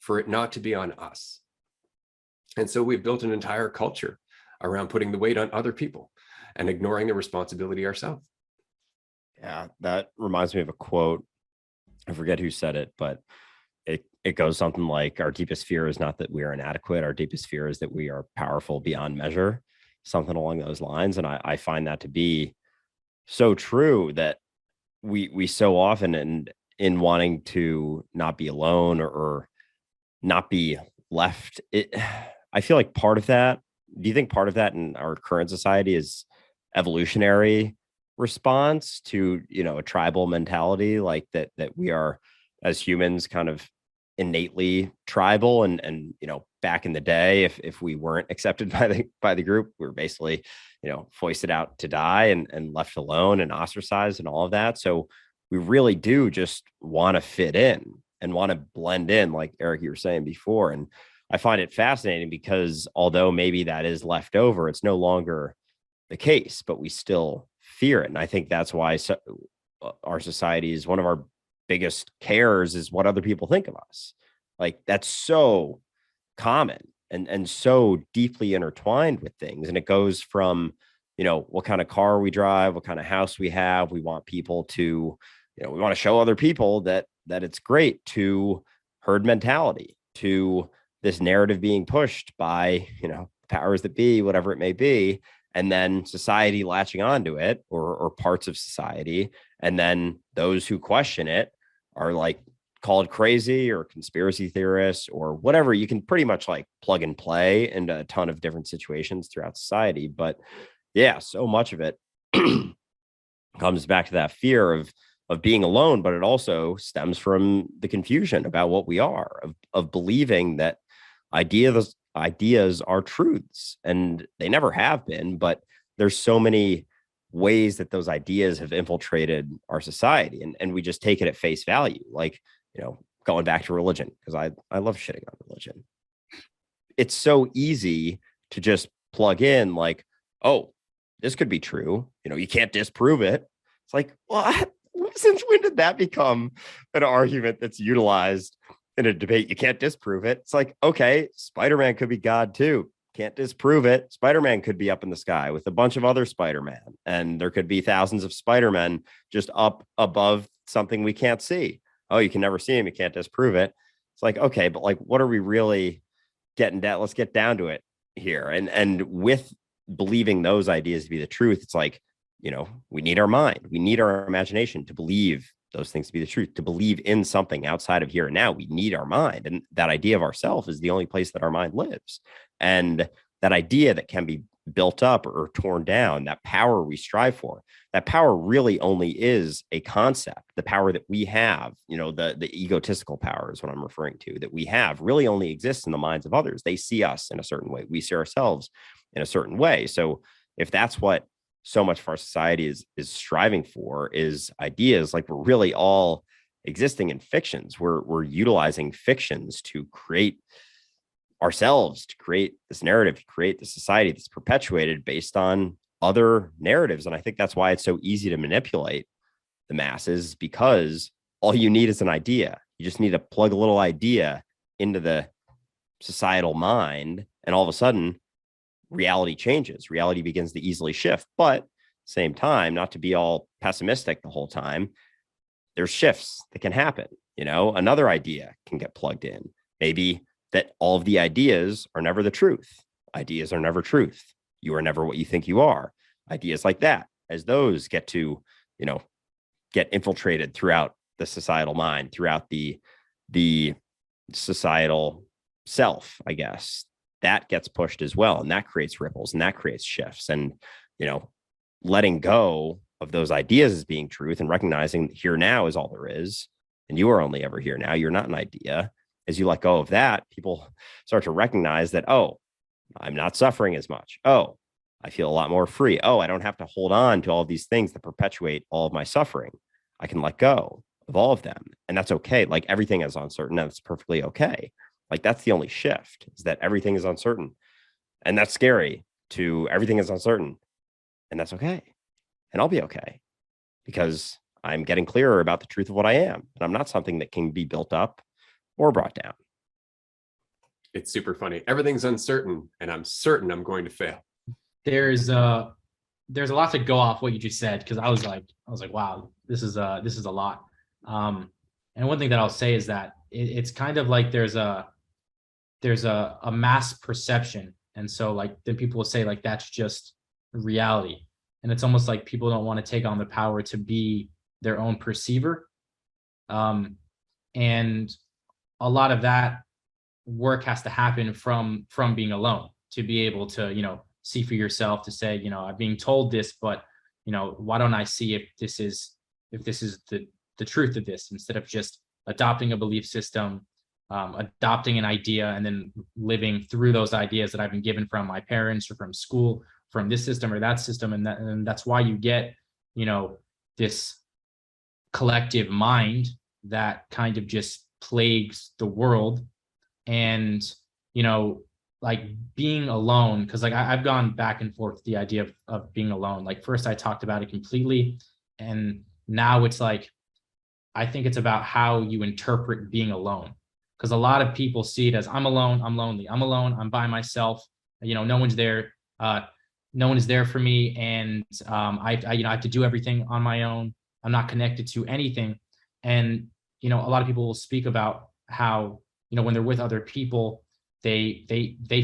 for it not to be on us. And so we've built an entire culture around putting the weight on other people and ignoring the responsibility ourselves. Yeah, that reminds me of a quote. I forget who said it, but it goes something like, our deepest fear is not that we are inadequate. Our deepest fear is that we are powerful beyond measure, something along those lines. And I find that to be so true, that we so often, in wanting to not be alone, or not be left, I feel like part of that, do you think part of that in our current society is evolutionary response to, a tribal mentality, like that we are, as humans, kind of innately tribal, and back in the day, if we weren't accepted by the group, we were basically foisted out to die, and left alone and ostracized and all of that. So we really do just want to fit in and want to blend in, like Eric, you were saying before. And I find it fascinating, because although maybe that is left over, it's no longer the case, but we still fear it. And I think that's why our society is one of our biggest cares, is what other people think of us. Like, that's so common and so deeply intertwined with things. And it goes from, what kind of car we drive, what kind of house we have. We want people to, we want to show other people that it's great, to herd mentality, to this narrative being pushed by, powers that be, whatever it may be. And then society latching onto it, or parts of society. And then those who question it are like called crazy or conspiracy theorists or whatever. You can pretty much like plug and play into a ton of different situations throughout society. But yeah, so much of it comes back to that fear of being alone, but it also stems from the confusion about what we are, of believing that ideas are truths, and they never have been. But there's so many ways that those ideas have infiltrated our society, and we just take it at face value. Like, going back to religion, because I love shitting on religion. It's so easy to just plug in like, oh, this could be true. You can't disprove it. It's like, what? Since when did that become an argument that's utilized in a debate? You can't disprove it. It's like, okay, Spider-Man could be God too. Can't disprove it. Spider-Man could be up in the sky with a bunch of other Spider-Man, and there could be thousands of Spider-Men just up above something we can't see. Oh, you can never see him. You can't disprove it. It's like, okay, but like, what are we really getting down? Let's get down to it here. And with believing those ideas to be the truth, it's like, we need our mind. We need our imagination to believe those things to be the truth, to believe in something outside of here and now. We need our mind. And that idea of ourself is the only place that our mind lives. And that idea that can be built up or torn down, that power we strive for, that power really only is a concept. The power that we have, the egotistical power is what I'm referring to, that we have really only exists in the minds of others. They see us in a certain way. We see ourselves in a certain way. So if that's what so much of our society is striving for, is ideas, like, we're really all existing in fictions. We're utilizing fictions to create ourselves, to create this narrative, to create the society that's perpetuated based on other narratives. And I think that's why it's so easy to manipulate the masses, because all you need is an idea. You just need to plug a little idea into the societal mind, and all of a sudden reality changes. Reality begins to easily shift. But same time, not to be all pessimistic the whole time, there's shifts that can happen. Another idea can get plugged in. Maybe that all of the ideas are never the truth. Ideas are never truth. You are never what you think you are. Ideas like that, as those get to, get infiltrated throughout the societal mind, throughout the societal self, I guess, that gets pushed as well. And that creates ripples and that creates shifts. And, letting go of those ideas as being truth and recognizing that here now is all there is. And you are only ever here now. You're not an idea. As you let go of that, people start to recognize that, oh, I'm not suffering as much. Oh, I feel a lot more free. Oh, I don't have to hold on to all of these things that perpetuate all of my suffering. I can let go of all of them. And that's okay. Like everything is uncertain. That's perfectly okay. Like that's the only shift, is that everything is uncertain. And that's scary. To everything is uncertain. And that's okay. And I'll be okay because I'm getting clearer about the truth of what I am. And I'm not something that can be built up or brought down. It's super funny. Everything's uncertain, and I'm certain I'm going to fail. There's a lot to go off what you just said, because I was like, wow, this is a lot. And one thing that I'll say is that it's kind of like there's a mass perception, and so like then people will say like that's just reality, and it's almost like people don't want to take on the power to be their own perceiver, and a lot of that work has to happen from being alone to be able to see for yourself, to say I'm being told this, but why don't I see if this is the truth of this, instead of just adopting a belief system, adopting an idea, and then living through those ideas that I've been given from my parents or from school, from this system or that system. And that's why you get this collective mind that kind of just plagues the world. And like being alone, because like I've gone back and forth with the idea of being alone. Like first I talked about it completely, and now it's like I think it's about how you interpret being alone, because a lot of people see it as I'm alone, I'm lonely, I'm alone, I'm by myself, no one's there, no one is there for me, and I have to do everything on my own, I'm not connected to anything. And a lot of people will speak about how when they're with other people, they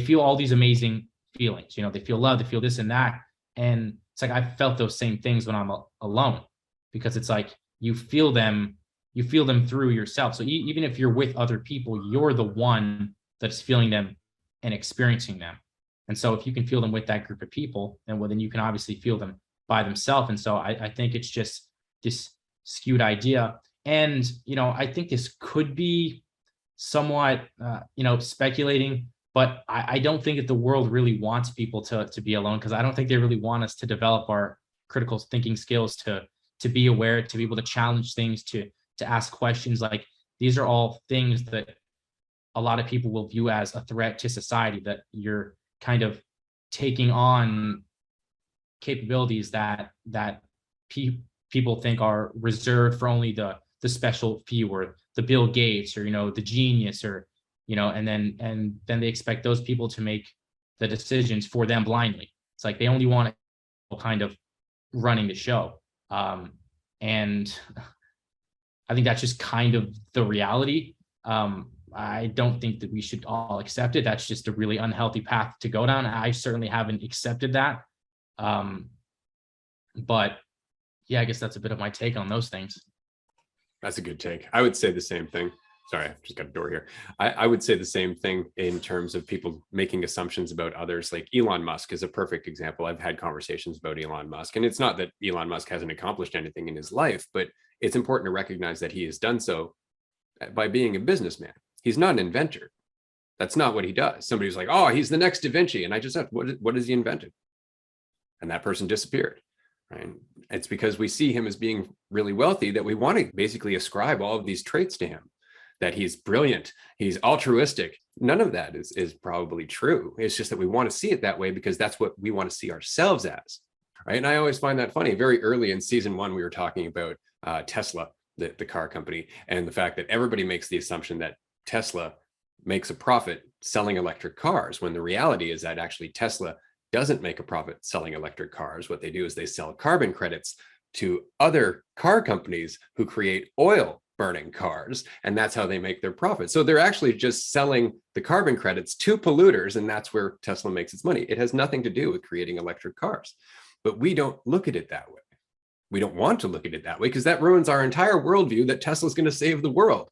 feel all these amazing feelings. They feel love, they feel this and that. And it's like I felt those same things when I'm alone, because it's like you feel them through yourself. So even if you're with other people, you're the one that's feeling them and experiencing them. And so if you can feel them with that group of people, then you can obviously feel them by themselves. And so I think it's just this skewed idea. And I think this could be somewhat speculating, but I don't think that the world really wants people to be alone, because I don't think they really want us to develop our critical thinking skills, to be aware, to be able to challenge things, to ask questions. Like these are all things that a lot of people will view as a threat to society, that you're kind of taking on capabilities that people think are reserved for only the special few, or the Bill Gates, or the genius, or and then they expect those people to make the decisions for them blindly. It's like they only want to kind of running the show, and I think that's just kind of the reality. I don't think that we should all accept it. That's just a really unhealthy path to go down. I certainly haven't accepted that, but yeah, I guess that's a bit of my take on those things. That's a good take. I would say the same thing. Sorry, I've just got a door here. I would say the same thing in terms of people making assumptions about others. Like Elon Musk is a perfect example. I've had conversations about Elon Musk, and it's not that Elon Musk hasn't accomplished anything in his life, but it's important to recognize that he has done so by being a businessman. He's not an inventor. That's not what he does. Somebody's like, oh, he's the next Da Vinci. And I just said, what has he invented? And that person disappeared. Right? It's because we see him as being really wealthy that we want to basically ascribe all of these traits to him, that he's brilliant, he's altruistic. None of that is probably true. It's just that we want to see it that way because that's what we want to see ourselves as. Right. And I always find that funny. Very early in season 1, we were talking about Tesla the car company, and the fact that everybody makes the assumption that Tesla makes a profit selling electric cars, when the reality is that actually Tesla doesn't make a profit selling electric cars. What they do is they sell carbon credits to other car companies who create oil burning cars, and that's how they make their profit. So they're actually just selling the carbon credits to polluters, and that's where Tesla makes its money. It has nothing to do with creating electric cars. But we don't look at it that way. We don't want to look at it that way because that ruins our entire worldview that Tesla's going to save the world,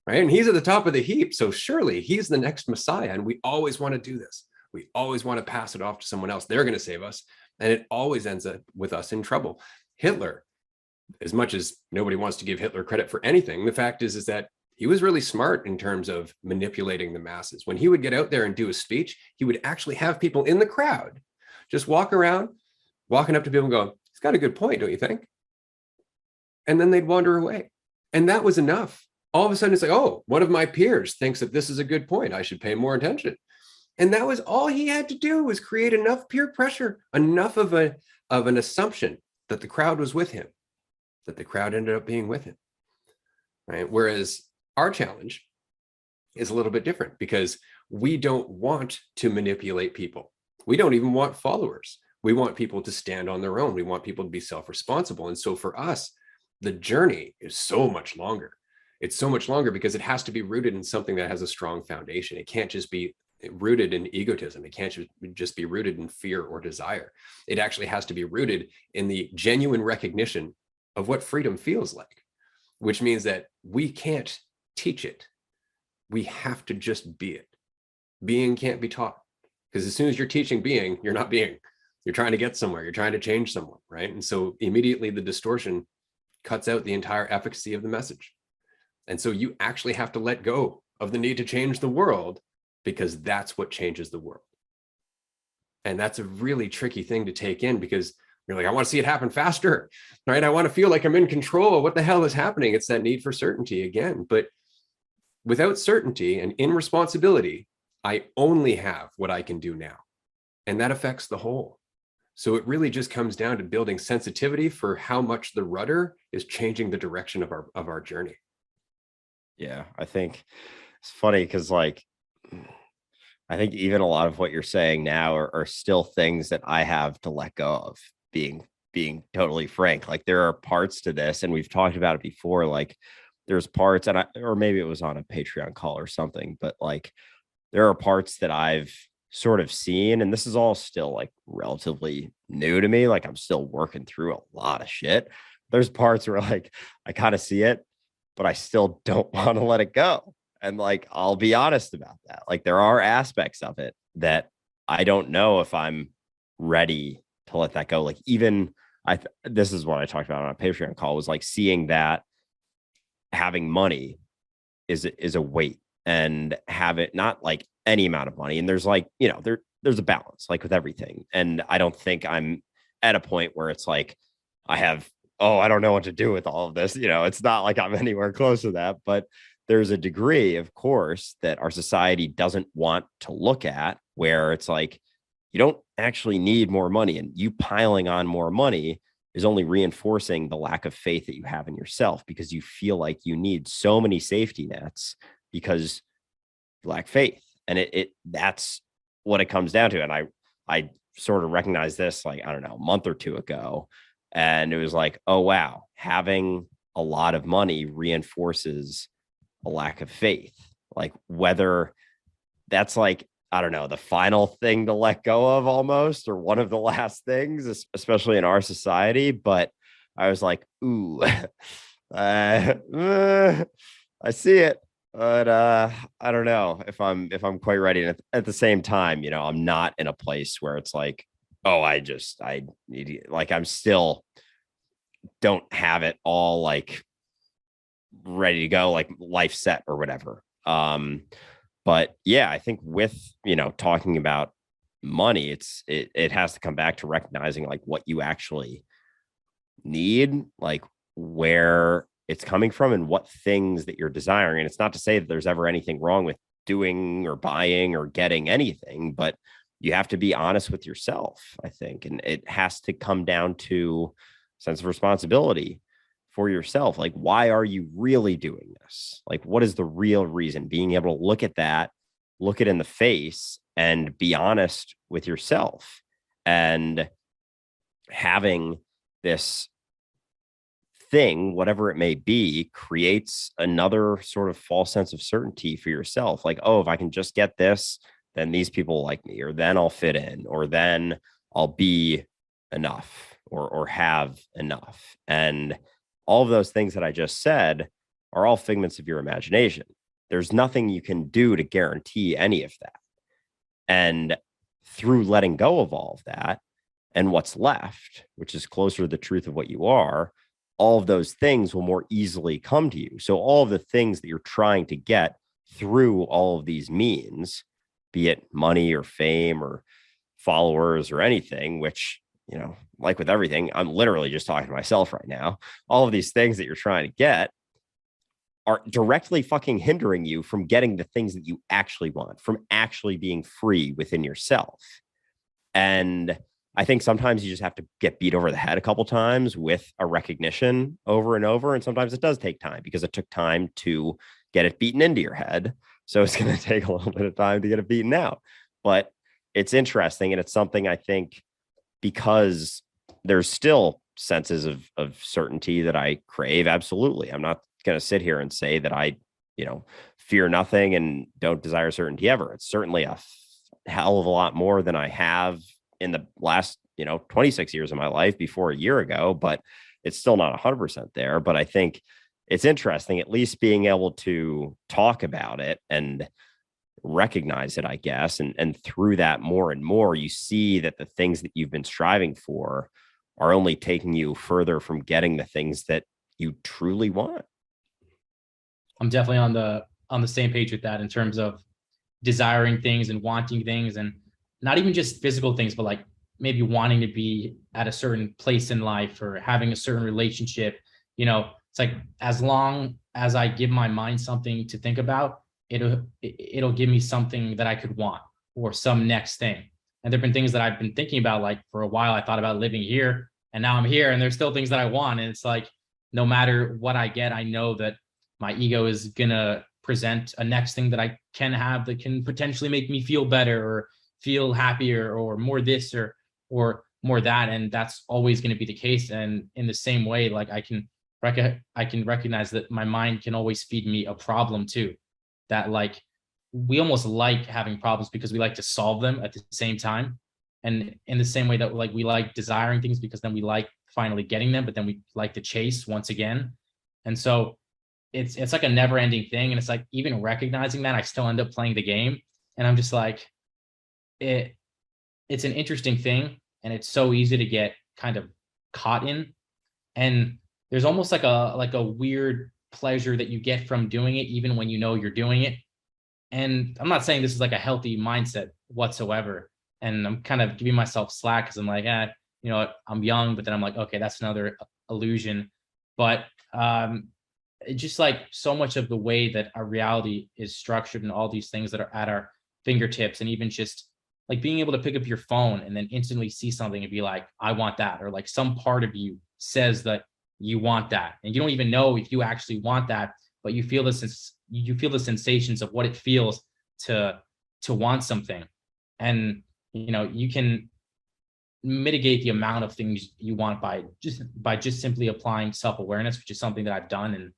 right? And he's at the top of the heap, so surely he's the next Messiah, and we always want to do this. We always want to pass it off to someone else. They're going to save us, and it always ends up with us in trouble. Hitler, as much as nobody wants to give Hitler credit for anything, the fact is that he was really smart in terms of manipulating the masses. When he would get out there and do a speech, he would actually have people in the crowd just walk around, walking up to people and go, he's got a good point, don't you think? And then they'd wander away. And that was enough. All of a sudden, it's like, oh, one of my peers thinks that this is a good point. I should pay more attention. And that was all he had to do, was create enough peer pressure, enough of an assumption that the crowd was with him, that the crowd ended up being with him, right? Whereas our challenge is a little bit different because we don't want to manipulate people. We don't even want followers. We want people to stand on their own. We want people to be self-responsible. And so for us, the journey is so much longer. It's so much longer because it has to be rooted in something that has a strong foundation. It can't just be rooted in egotism. It can't just be rooted in fear or desire. It actually has to be rooted in the genuine recognition of what freedom feels like, which means that we can't teach it. We have to just be it. Being can't be taught, because as soon as you're teaching being, you're not being. You're trying to get somewhere. You're trying to change someone, right? And so immediately the distortion cuts out the entire efficacy of the message. And so you actually have to let go of the need to change the world, because that's what changes the world. And that's a really tricky thing to take in, because you're like, I want to see it happen faster, right? I want to feel like I'm in control of what the hell is happening. It's that need for certainty again. But without certainty and in responsibility, I only have what I can do now. And that affects the whole. So it really just comes down to building sensitivity for how much the rudder is changing the direction of our journey. Yeah, I think it's funny because, like, I think even a lot of what you're saying now are still things that I have to let go of, being totally frank. Like, there are parts to this, and we've talked about it before. Like, there's parts, or maybe it was on a Patreon call or something, but like, there are parts that I've sort of seen, and this is all still like relatively new to me. Like, I'm still working through a lot of shit. There's parts where, like, I kind of see it, but I still don't want to let it go. And like, I'll be honest about that. Like, there are aspects of it that I don't know if I'm ready to let that go. Like, even this is what I talked about on a Patreon call, was like seeing that having money is a weight, and have it not like any amount of money. And there's like, there's a balance, like with everything. And I don't think I'm at a point where it's like, I don't know what to do with all of this. It's not like I'm anywhere close to that, but there's a degree, of course, that our society doesn't want to look at, where it's like, you don't actually need more money, and you piling on more money is only reinforcing the lack of faith that you have in yourself, because you feel like you need so many safety nets because you lack faith. And that's what it comes down to. And I sort of recognized this, like, I don't know, a month or two ago. And it was like, oh, wow, having a lot of money reinforces a lack of faith. Like, whether that's like, I don't know, the final thing to let go of almost, or one of the last things, especially in our society. But I was like, ooh, I see it, but I don't know if I'm quite ready. And at the same time, I'm not in a place where it's like, oh, I need, like, I'm still don't have it all like ready to go, like life set or whatever. But yeah, I think with, talking about money, it has to come back to recognizing like what you actually need, like where it's coming from and what things that you're desiring. And it's not to say that there's ever anything wrong with doing or buying or getting anything, but you have to be honest with yourself, I think. And it has to come down to sense of responsibility for yourself. Like, why are you really doing this? Like, what is the real reason? Being able to look at that, look it in the face, and be honest with yourself. And having this thing, whatever it may be, creates another sort of false sense of certainty for yourself. Like, oh, if I can just get this, then these people like me, or then I'll fit in, or then I'll be enough, or have enough. And all of those things that I just said are all figments of your imagination. There's nothing you can do to guarantee any of that. And through letting go of all of that and what's left, which is closer to the truth of what you are, all of those things will more easily come to you. So all of the things that you're trying to get through all of these means, be it money or fame or followers or anything, which, you know, like with everything, I'm literally just talking to myself right now. All of these things that you're trying to get are directly fucking hindering you from getting the things that you actually want, from actually being free within yourself. And I think sometimes you just have to get beat over the head a couple times with a recognition over and over. And sometimes it does take time, because it took time to get it beaten into your head. So it's going to take a little bit of time to get it beaten out. But it's interesting. And it's something I think, because there's still senses of certainty that I crave. Absolutely. I'm not going to sit here and say that I, fear nothing and don't desire certainty ever. It's certainly a hell of a lot more than I have in the last, 26 years of my life before a year ago, but it's still not 100% there. But I think it's interesting, at least being able to talk about it and recognize it, I guess. And through that more and more, you see that the things that you've been striving for are only taking you further from getting the things that you truly want. I'm definitely on the same page with that, in terms of desiring things and wanting things, and not even just physical things, but like maybe wanting to be at a certain place in life or having a certain relationship. It's like, as long as I give my mind something to think about, it'll give me something that I could want, or some next thing. And there've been things that I've been thinking about, like for a while I thought about living here, and now I'm here and there's still things that I want. And it's like, no matter what I get, I know that my ego is gonna present a next thing that I can have that can potentially make me feel better, or feel happier, or more this, or more that. And that's always going to be the case. And in the same way, like I can recognize that my mind can always feed me a problem too. That, like, we almost like having problems because we like to solve them at the same time. And in the same way that, like, we like desiring things because then we like finally getting them, but then we like to chase once again. And so it's like a never ending thing. And it's like, even recognizing that, I still end up playing the game. And I'm just like, it's an interesting thing, and it's so easy to get kind of caught in. And there's almost like a weird pleasure that you get from doing it, even when you know you're doing it. And I'm not saying this is like a healthy mindset whatsoever. And I'm kind of giving myself slack because I'm like, I'm young, but then I'm like, okay, that's another illusion. But it's just like so much of the way that our reality is structured, and all these things that are at our fingertips, and even just like being able to pick up your phone and then instantly see something and be like, I want that. Or like some part of you says that you want that. And you don't even know if you actually want that, but you feel the sensations of what it feels to want something. And, you can mitigate the amount of things you want by just simply applying self-awareness, which is something that I've done and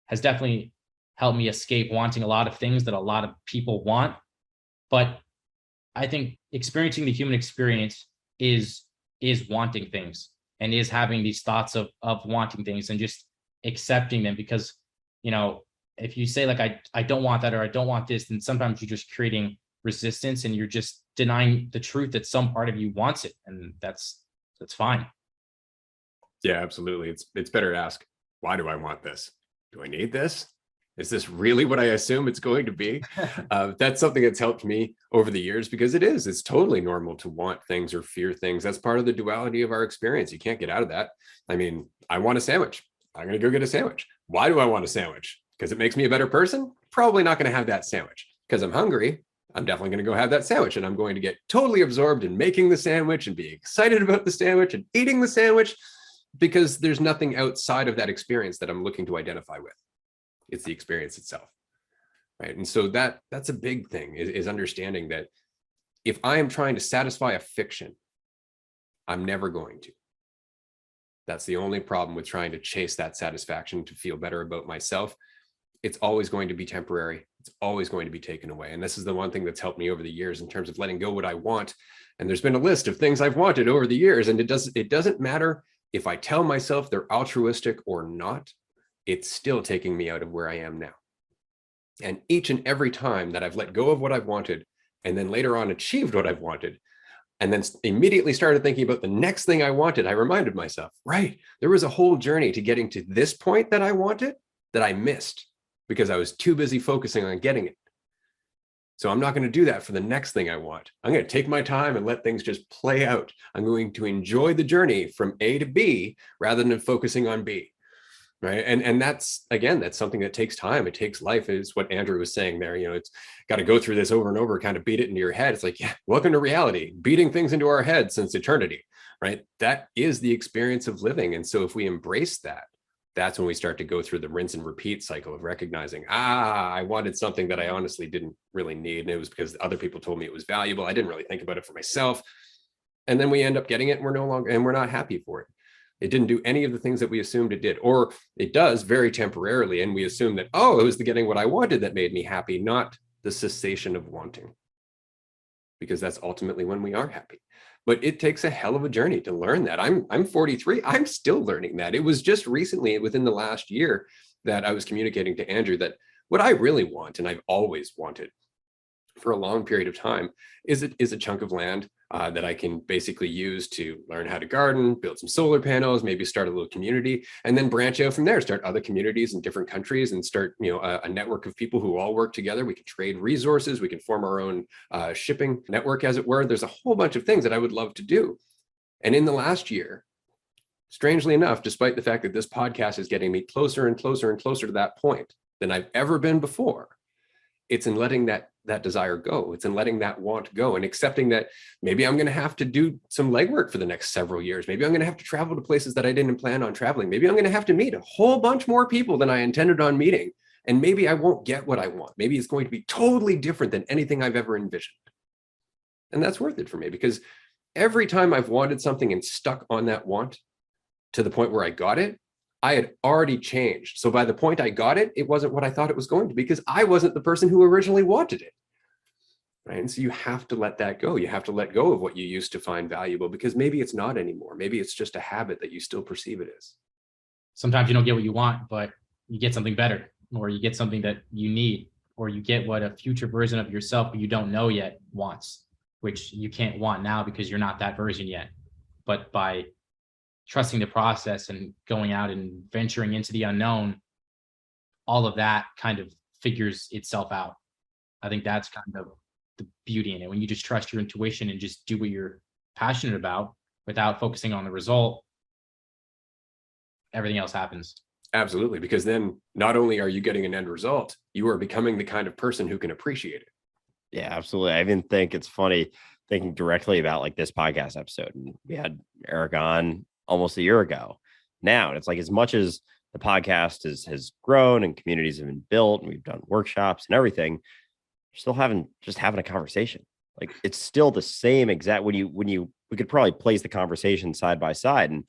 has definitely helped me escape wanting a lot of things that a lot of people want. But I think experiencing the human experience is wanting things, and is having these thoughts of wanting things and just accepting them. Because, if you say like, I don't want that, or I don't want this, then sometimes you're just creating resistance, and you're just denying the truth that some part of you wants it. And that's fine. Yeah, absolutely. It's better to ask, why do I want this? Do I need this? Is this really what I assume it's going to be? That's something that's helped me over the years, because it's totally normal to want things or fear things. That's part of the duality of our experience. You can't get out of that. I mean, I want a sandwich. I'm going to go get a sandwich. Why do I want a sandwich? Because it makes me a better person? Probably not going to have that sandwich. Because I'm hungry, I'm definitely going to go have that sandwich, and I'm going to get totally absorbed in making the sandwich and be excited about the sandwich and eating the sandwich. because there's nothing outside of that experience that I'm looking to identify with. It's the experience itself, right? And so that's a big thing, is understanding that if I am trying to satisfy a fiction, I'm never going to. That's the only problem with trying to chase that satisfaction to feel better about myself. It's always going to be temporary. It's always going to be taken away. And this is the one thing that's helped me over the years in terms of letting go what I want. And there's been a list of things I've wanted over the years. And it doesn't matter if I tell myself they're altruistic or not, it's still taking me out of where I am now. And each and every time that I've let go of what I've wanted and then later on achieved what I've wanted, and then immediately started thinking about the next thing I wanted, I reminded myself, right, there was a whole journey to getting to this point that I wanted that I missed because I was too busy focusing on getting it. So I'm not going to do that for the next thing I want. I'm going to take my time and let things just play out. I'm going to enjoy the journey from A to B rather than focusing on B. Right. And that's, again, that's something that takes time. It takes life, is what Andrew was saying there. It's got to go through this over and over, kind of beat it into your head. It's like, yeah, welcome to reality, beating things into our head since eternity. Right. That is the experience of living. And so if we embrace that, that's when we start to go through the rinse and repeat cycle of recognizing, I wanted something that I honestly didn't really need. And it was because other people told me it was valuable. I didn't really think about it for myself. And then we end up getting it and we're not happy for it. It didn't do any of the things that we assumed it did, or it does very temporarily. And we assume that, it was the getting what I wanted that made me happy, not the cessation of wanting, because that's ultimately when we are happy. But it takes a hell of a journey to learn that. I'm 43. I'm still learning that. It was just recently, within the last year, that I was communicating to Andrew that what I really want, and I've always wanted for a long period of time, is a chunk of land that I can basically use to learn how to garden, build some solar panels, maybe start a little community, and then branch out from there, start other communities in different countries, and start a network of people who all work together. We can trade resources, we can form our own shipping network, as it were. There's a whole bunch of things that I would love to do. And in the last year, strangely enough, despite the fact that this podcast is getting me closer and closer and closer to that point than I've ever been before, it's in letting that desire go. It's in letting that want go and accepting that maybe I'm going to have to do some legwork for the next several years. Maybe I'm going to have to travel to places that I didn't plan on traveling. Maybe I'm going to have to meet a whole bunch more people than I intended on meeting. And maybe I won't get what I want. Maybe it's going to be totally different than anything I've ever envisioned. And that's worth it for me, because every time I've wanted something and stuck on that want to the point where I got it, I had already changed. So by the point I got it, it wasn't what I thought it was going to be, because I wasn't the person who originally wanted it. Right? And so you have to let that go. You have to let go of what you used to find valuable, because maybe it's not anymore. Maybe it's just a habit that you still perceive it as. Sometimes you don't get what you want, but you get something better, or you get something that you need, or you get what a future version of yourself who you don't know yet wants, which you can't want now because you're not that version yet. But by trusting the process and going out and venturing into the unknown, all of that kind of figures itself out. I think that's kind of the beauty in it. When you just trust your intuition and just do what you're passionate about without focusing on the result, everything else happens. Absolutely. Because then not only are you getting an end result, you are becoming the kind of person who can appreciate it. Yeah, absolutely. I even think it's funny thinking directly about like this podcast episode. And we had Eric on almost a year ago now. And it's like, as much as the podcast has grown and communities have been built and we've done workshops and everything, we're still having a conversation. Like, it's still the same exact, we could probably place the conversation side by side, and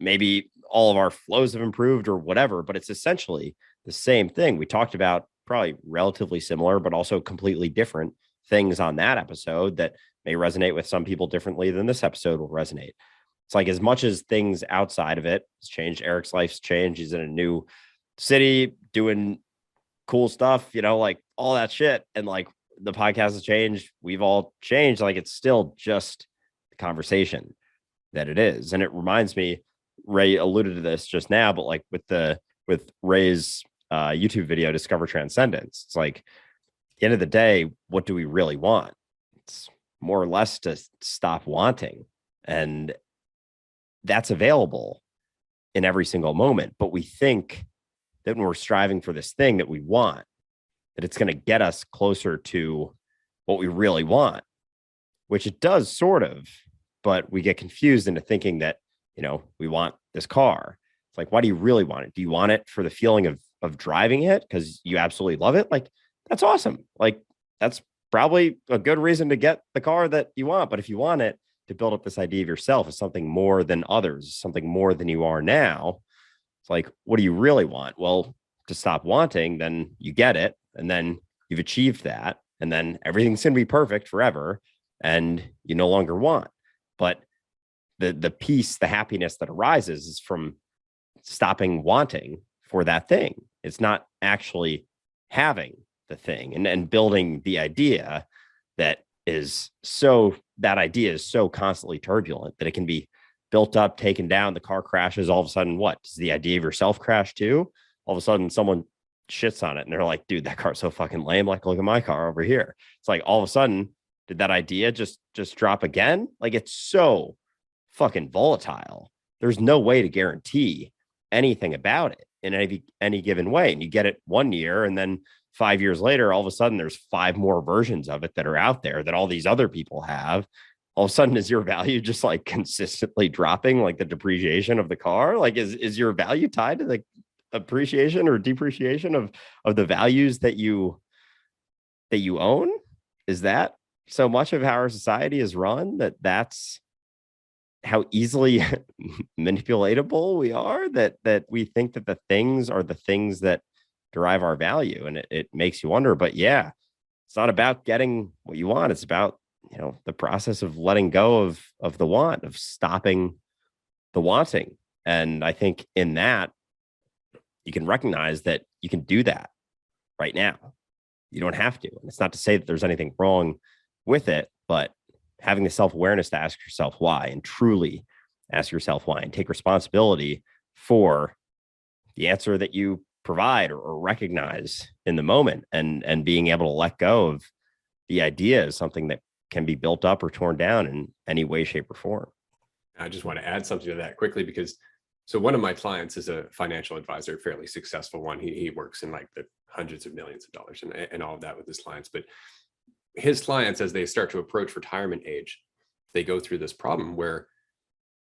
maybe all of our flows have improved or whatever, but it's essentially the same thing. We talked about probably relatively similar, but also completely different things on that episode that may resonate with some people differently than this episode will resonate. It's like, as much as things outside of it has changed, Eric's life's changed. He's in a new city doing cool stuff, like all that shit. And like, the podcast has changed. We've all changed. Like, it's still just the conversation that it is. And it reminds me, Ray alluded to this just now, but like with Ray's YouTube video, Discover Transcendence, it's like, at the end of the day, what do we really want? It's more or less to stop wanting. And that's available in every single moment. But we think that when we're striving for this thing that we want, that it's going to get us closer to what we really want, which it does sort of, but we get confused into thinking that we want this car. It's like, why do you really want it? Do you want it for the feeling of driving it because you absolutely love it? Like, that's awesome. Like, that's probably a good reason to get the car that you want. But if you want it to build up this idea of yourself as something more than others, something more than you are now, it's like, what do you really want? Well, to stop wanting, then you get it. And then you've achieved that. And then everything's going to be perfect forever. And you no longer want. But the peace, the happiness that arises is from stopping wanting for that thing. It's not actually having the thing and building the idea that idea is so constantly turbulent that it can be built up, taken down, the car crashes. All of a sudden, what does the idea of yourself crash too? All of a sudden someone shits on it and they're like, dude, that car's so fucking lame. Like, look at my car over here. It's like, all of a sudden, did that idea just drop again? Like, it's so fucking volatile. There's no way to guarantee anything about it in any given way. And you get it 1 year, and then 5 years later, all of a sudden there's 5 more versions of it that are out there that all these other people have. All of a sudden, is your value just like consistently dropping, like the depreciation of the car? Like, is your value tied to the appreciation or depreciation of the values that you own? Is that so much of how our society is run, that's how easily manipulatable we are, that we think that the things are the things that derive our value? And it makes you wonder. But yeah, it's not about getting what you want. It's about, the process of letting go of the want, of stopping the wanting. And I think in that, you can recognize that you can do that right now. You don't have to. And it's not to say that there's anything wrong with it, but having the self-awareness to ask yourself why, and truly ask yourself why, and take responsibility for the answer that you provide or recognize in the moment, and being able to let go of the idea is something that can be built up or torn down in any way, shape, or form. I just want to add something to that quickly, because so one of my clients is a financial advisor, a fairly successful one. He works in like the hundreds of millions of dollars and all of that with his clients. But his clients, as they start to approach retirement age, they go through this problem where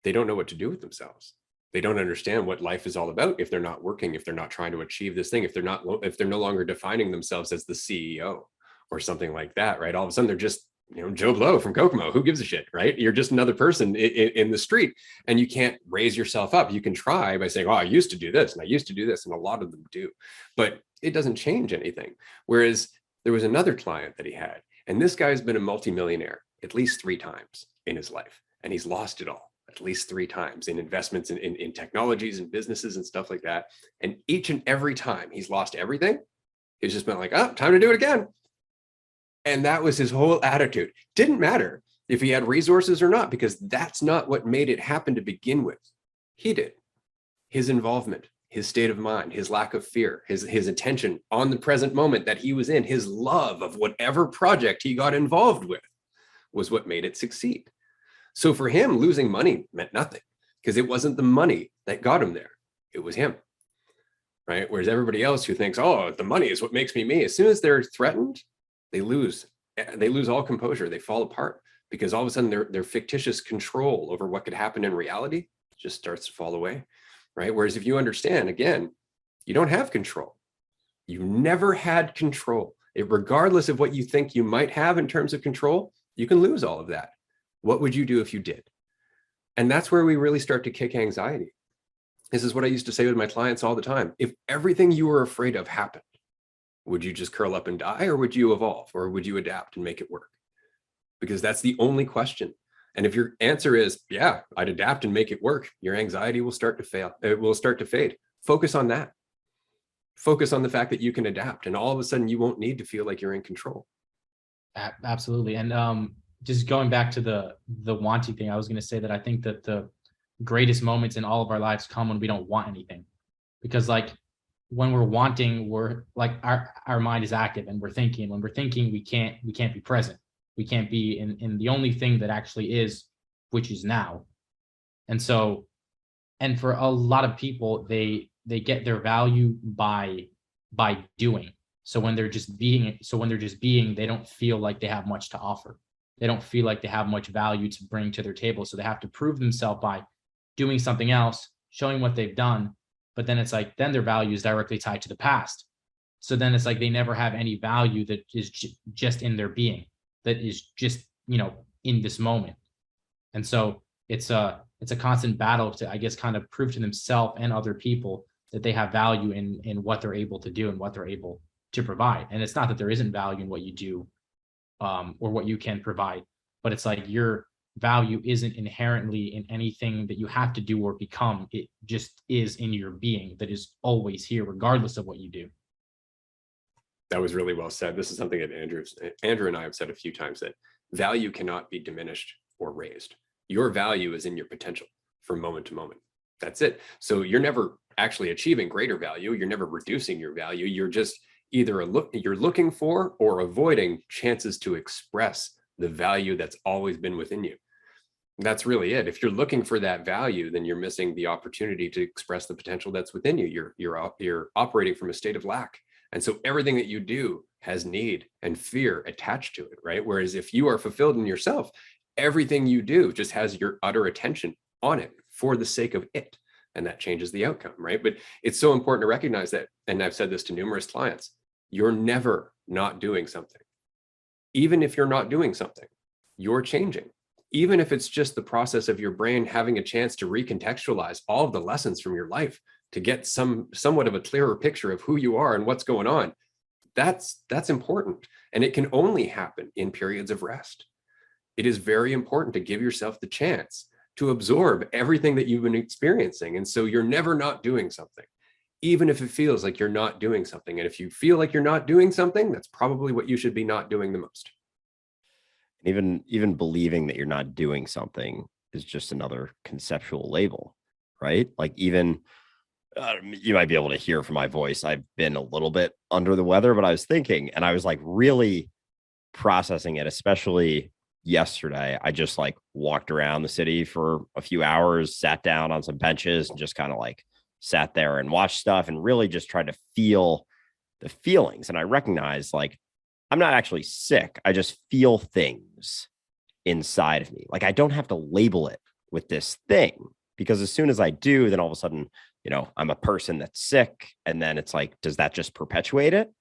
they don't know what to do with themselves. They don't understand what life is all about if they're not working, if they're not trying to achieve this thing, if they're no longer defining themselves as the CEO or something like that, right? All of a sudden they're just, Joe Blow from Kokomo. Who gives a shit, right? You're just another person in the street, and you can't raise yourself up. You can try by saying, oh, I used to do this and I used to do this. And a lot of them do, but it doesn't change anything. Whereas there was another client that he had, and this guy's been a multimillionaire at least 3 times in his life. And he's lost it all at least 3 times in investments in technologies and businesses and stuff like that. And each and every time he's lost everything, he's just been like, oh, time to do it again. And that was his whole attitude. Didn't matter if he had resources or not, because that's not what made it happen to begin with. He did. His involvement, his state of mind, his lack of fear, his attention on the present moment that he was in, his love of whatever project he got involved with was what made it succeed. So for him, losing money meant nothing, because it wasn't the money that got him there. It was him, right? Whereas everybody else who thinks, oh, the money is what makes me me, as soon as they're threatened, they lose all composure. They fall apart, because all of a sudden their fictitious control over what could happen in reality just starts to fall away, right? Whereas if you understand, again, you don't have control. You never had control. Regardless of what you think you might have in terms of control, you can lose all of that. What would you do if you did? And that's where we really start to kick anxiety. This is what I used to say with my clients all the time. If everything you were afraid of happened, would you just curl up and die, or would you evolve, or would you adapt and make it work? Because that's the only question. And if your answer is, yeah, I'd adapt and make it work, your anxiety will start to fail. It will start to fade. Focus on that. Focus on the fact that you can adapt, and all of a sudden you won't need to feel like you're in control. Absolutely. And just going back to the wanting thing, I was going to say that I think that the greatest moments in all of our lives come when we don't want anything, because like when we're wanting, we're like our mind is active and we're thinking. When we're thinking, we can't be present. We can't be in the only thing that actually is, which is now. And so, and for a lot of people, they get their value by doing. So when they're just being, they don't feel like they have much to offer. They don't feel like they have much value to bring to their table. So they have to prove themselves by doing something else, showing what they've done. But then it's like, then their value is directly tied to the past. So then it's like they never have any value that is just in their being, that is just, in this moment. And so it's a constant battle to, I guess, kind of prove to themselves and other people that they have value in what they're able to do and what they're able to provide. And it's not that there isn't value in what you do, or what you can provide, but it's like your value isn't inherently in anything that you have to do or become. It just is in your being that is always here, regardless of what you do. That was really well said. This is something that Andrew and I have said a few times, that value cannot be diminished or raised. Your value is in your potential from moment to moment. That's it. So you're never actually achieving greater value. You're never reducing your value. You're just either you're looking for or avoiding chances to express the value that's always been within you. That's really it. If you're looking for that value, then you're missing the opportunity to express the potential that's within you. You're operating from a state of lack. And so everything that you do has need and fear attached to it, right? Whereas if you are fulfilled in yourself, everything you do just has your utter attention on it for the sake of it. And that changes the outcome, right? But it's so important to recognize that, and I've said this to numerous clients, you're never not doing something. Even if you're not doing something, you're changing. Even if it's just the process of your brain having a chance to recontextualize all of the lessons from your life to get somewhat of a clearer picture of who you are and what's going on, that's important. And it can only happen in periods of rest. It is very important to give yourself the chance to absorb everything that you've been experiencing. And so you're never not doing something, even if it feels like you're not doing something. And if you feel like you're not doing something, that's probably what you should be not doing the most. Even believing that you're not doing something is just another conceptual label, right? Like even you might be able to hear from my voice, I've been a little bit under the weather, but I was thinking, and I was like really processing it, especially yesterday. I just like walked around the city for a few hours, sat down on some benches and just kind of like sat there and watched stuff and really just tried to feel the feelings. And I recognized like, I'm not actually sick. I just feel things inside of me. Like I don't have to label it with this thing, because as soon as I do, then all of a sudden, I'm a person that's sick. And then it's like, does that just perpetuate it?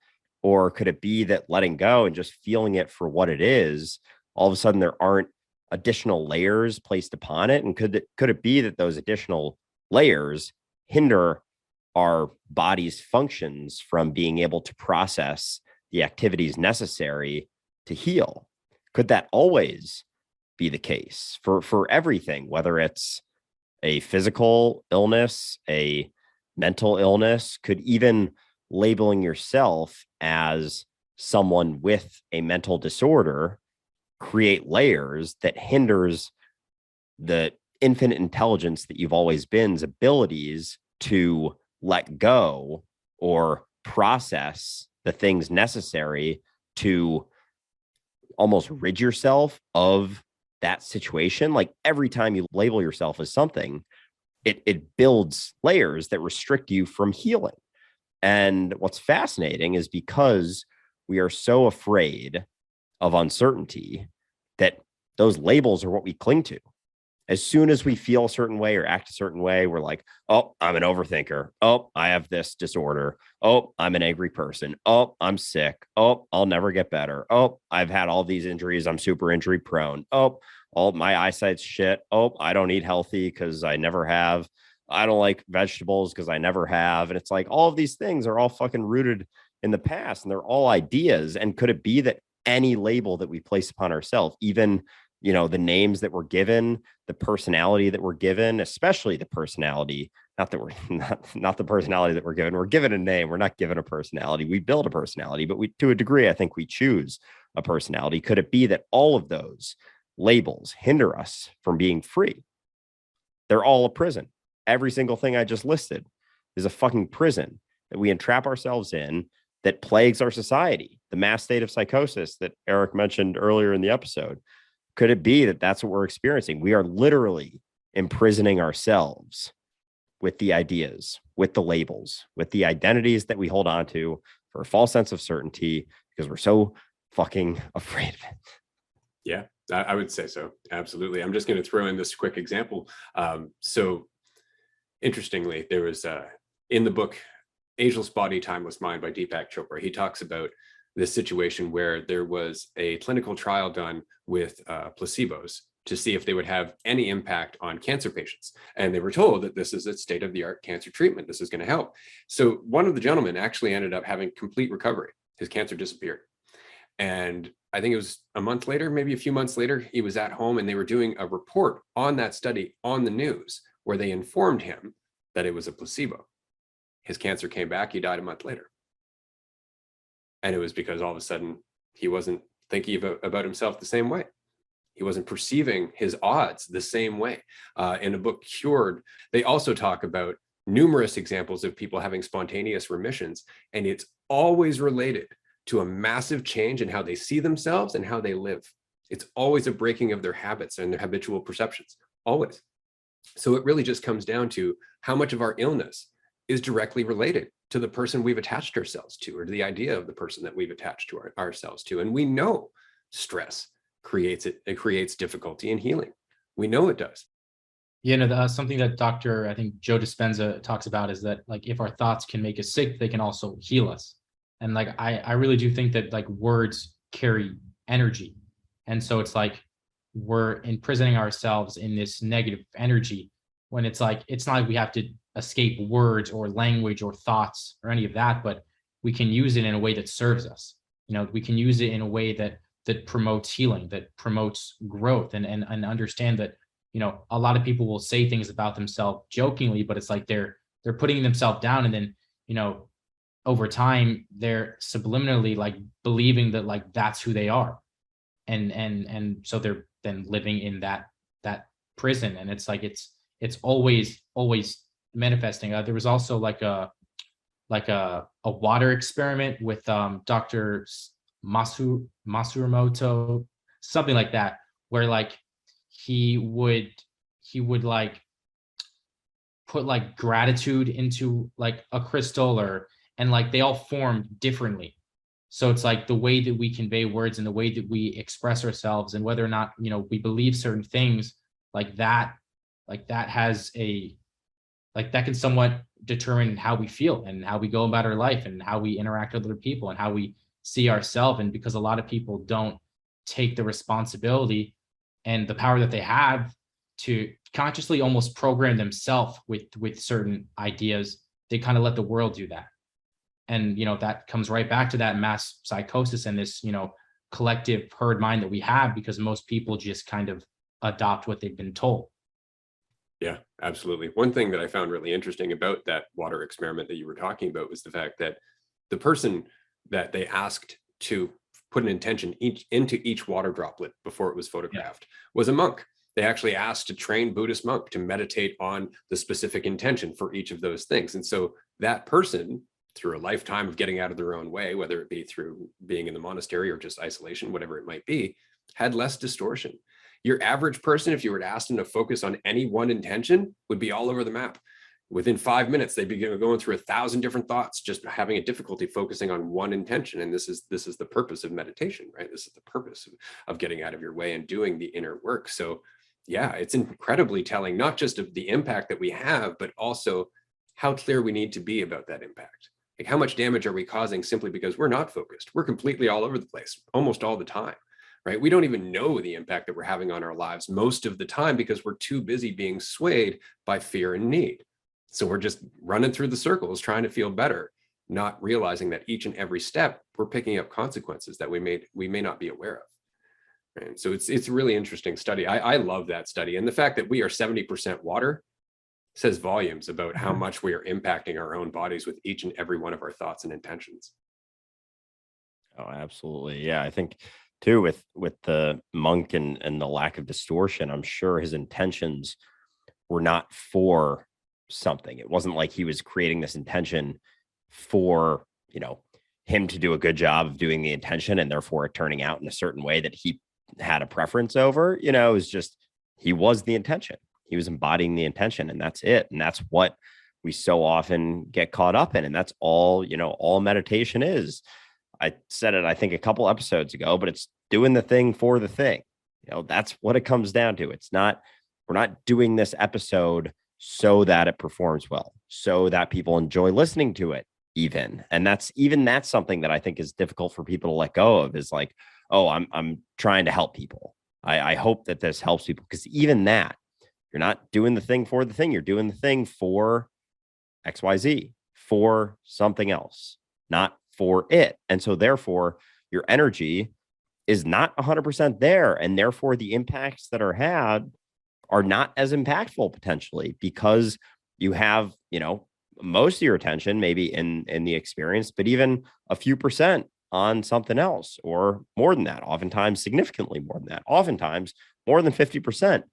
Or could it be that letting go and just feeling it for what it is, all of a sudden there aren't additional layers placed upon it? And could it be that those additional layers hinder our body's functions from being able to process the activities necessary to heal? Could that always be the case for everything, whether it's a physical illness, a mental illness? Could even labeling yourself as someone with a mental disorder create layers that hinders the infinite intelligence that you've always been's abilities to let go or process the things necessary to almost rid yourself of that situation? Like every time you label yourself as something, it builds layers that restrict you from healing. And what's fascinating is because we are so afraid of uncertainty that those labels are what we cling to. As soon as we feel a certain way or act a certain way, we're like, oh, I'm an overthinker. Oh, I have this disorder. Oh, I'm an angry person. Oh, I'm sick. Oh, I'll never get better. Oh, I've had all these injuries. I'm super injury prone. Oh, all my eyesight's shit. Oh, I don't eat healthy because I never have. I don't like vegetables because I never have. And it's like all of these things are all fucking rooted in the past, and they're all ideas. And could it be that any label that we place upon ourselves, even the names that we're given, the personality that we're given, especially the personality, not that we're not the personality that we're given a name. We're not given a personality. We build a personality, but to a degree, I think we choose a personality. Could it be that all of those labels hinder us from being free? They're all a prison. Every single thing I just listed is a fucking prison that we entrap ourselves in, that plagues our society, the mass state of psychosis that Eric mentioned earlier in the episode. Could it be that that's what we're experiencing? We are literally imprisoning ourselves with the ideas, with the labels, with the identities that we hold on to for a false sense of certainty because we're so fucking afraid of it. Yeah. I would say so. Absolutely. I'm just going to throw in this quick example. So interestingly, there was in the book, Ageless Body, Timeless Mind by Deepak Chopra, he talks about this situation where there was a clinical trial done with placebos to see if they would have any impact on cancer patients. And they were told that this is a state-of-the-art cancer treatment. This is going to help. So one of the gentlemen actually ended up having complete recovery. His cancer disappeared. And I think it was a month later, maybe a few months later, he was at home and they were doing a report on that study on the news where they informed him that it was a placebo. His cancer came back. He died a month later. And it was because all of a sudden he wasn't thinking about himself the same way. He wasn't perceiving his odds the same way. In the book Cured, they also talk about numerous examples of people having spontaneous remissions, and it's always related to a massive change in how they see themselves and how they live. It's always a breaking of their habits and their habitual perceptions, always. So it really just comes down to how much of our illness is directly related to the person we've attached ourselves to, or to the idea of the person that we've attached to ourselves to. And we know stress creates difficulty in healing. We know it does. Something that I think Joe Dispenza talks about is that like if our thoughts can make us sick, they can also heal us. And like I really do think that like words carry energy. And so it's like we're imprisoning ourselves in this negative energy when it's like it's not like we have to escape words or language or thoughts or any of that, but we can use it in a way that serves us. We can use it in a way that promotes healing, that promotes growth, and understand that a lot of people will say things about themselves jokingly, but it's like they're putting themselves down, and then over time they're subliminally like believing that like that's who they are, and so they're then living in that prison, and it's like it's always manifesting. There was also like a water experiment with Dr. Masumoto, something like that, where like he would like put like gratitude into like a crystal, and like they all formed differently. So it's like the way that we convey words and the way that we express ourselves, and whether or not we believe certain things like that has that can somewhat determine how we feel and how we go about our life and how we interact with other people and how we see ourselves. And because a lot of people don't take the responsibility and the power that they have to consciously almost program themselves with certain ideas, they kind of let the world do that. And that comes right back to that mass psychosis and this collective herd mind that we have, because most people just kind of adopt what they've been told. Yeah, absolutely. One thing that I found really interesting about that water experiment that you were talking about was the fact that the person that they asked to put an intention into each water droplet before it was photographed was a monk. They actually asked a trained Buddhist monk to meditate on the specific intention for each of those things. And so that person, through a lifetime of getting out of their own way, whether it be through being in the monastery or just isolation, whatever it might be, had less distortion. Your average person, if you were to ask them to focus on any one intention, would be all over the map. Within 5 minutes, they'd be going through 1,000 different thoughts, just having a difficulty focusing on one intention. And this is the purpose of meditation, right? This is the purpose of getting out of your way and doing the inner work. So yeah, it's incredibly telling, not just of the impact that we have, but also how clear we need to be about that impact. Like how much damage are we causing simply because we're not focused? We're completely all over the place, almost all the time. Right? We don't even know the impact that we're having on our lives most of the time because we're too busy being swayed by fear and need. So we're just running through the circles trying to feel better, not realizing that each and every step we're picking up consequences that we may not be aware of. Right? So it's a really interesting study. I love that study. And the fact that we are 70% water says volumes about how much we are impacting our own bodies with each and every one of our thoughts and intentions. Oh, absolutely. Yeah, I think too with the monk and the lack of distortion, I'm sure his intentions were not for something. It wasn't like he was creating this intention for him to do a good job of doing the intention and therefore it turning out in a certain way that he had a preference over. It was just he was the intention. He was embodying the intention, and that's it. And that's what we so often get caught up in. And that's all all meditation is. I said it, I think, a couple episodes ago, but it's doing the thing for the thing. That's what it comes down to. We're not doing this episode so that it performs well, so that people enjoy listening to it even. And that's something that I think is difficult for people to let go of, is like, oh, I'm trying to help people. I hope that this helps people, because even that, you're not doing the thing for the thing. You're doing the thing for XYZ, for something else, not for it. And so therefore your energy is not 100% there. And therefore the impacts that are had are not as impactful potentially, because you have, most of your attention maybe in the experience, but even a few percent on something else, or more than that, oftentimes significantly more than that, oftentimes more than 50%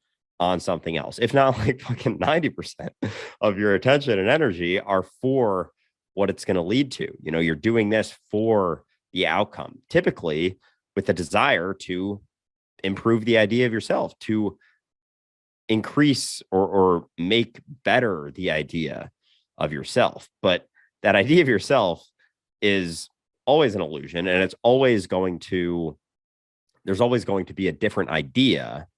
on something else, if not like fucking 90% of your attention and energy are for what it's going to lead to. You're doing this for the outcome, typically with the desire to improve the idea of yourself, to increase or make better the idea of yourself. But that idea of yourself is always an illusion, and there's always going to be a different idea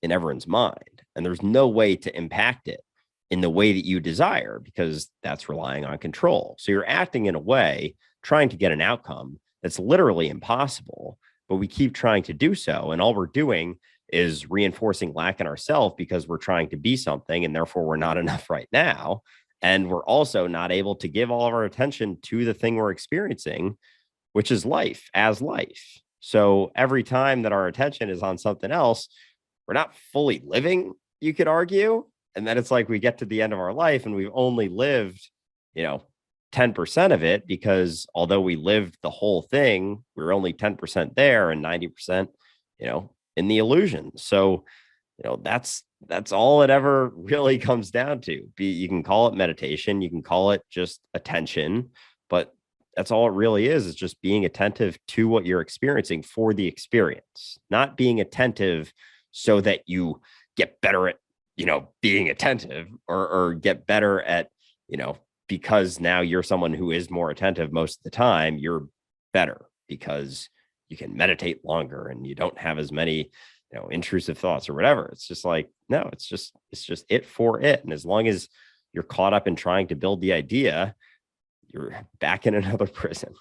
in everyone's mind. And there's no way to impact it in the way that you desire, because that's relying on control. So you're acting in a way, trying to get an outcome that's literally impossible, but we keep trying to do so. And all we're doing is reinforcing lack in ourselves, because we're trying to be something and therefore we're not enough right now. And we're also not able to give all of our attention to the thing we're experiencing, which is life as life. So every time that our attention is on something else, we're not fully living, you could argue. And then it's like we get to the end of our life and we've only lived, 10% of it, because although we lived the whole thing, we're only 10% there and 90%, in the illusion. So, that's all it ever really comes down to. You can call it meditation, you can call it just attention, but that's all it really is just being attentive to what you're experiencing for the experience, not being attentive so that you get better at, being attentive, or get better at, because now you're someone who is more attentive most of the time, you're better because you can meditate longer and you don't have as many, intrusive thoughts or whatever. It's just like, no, it's just it for it. And as long as you're caught up in trying to build the idea, you're back in another prison.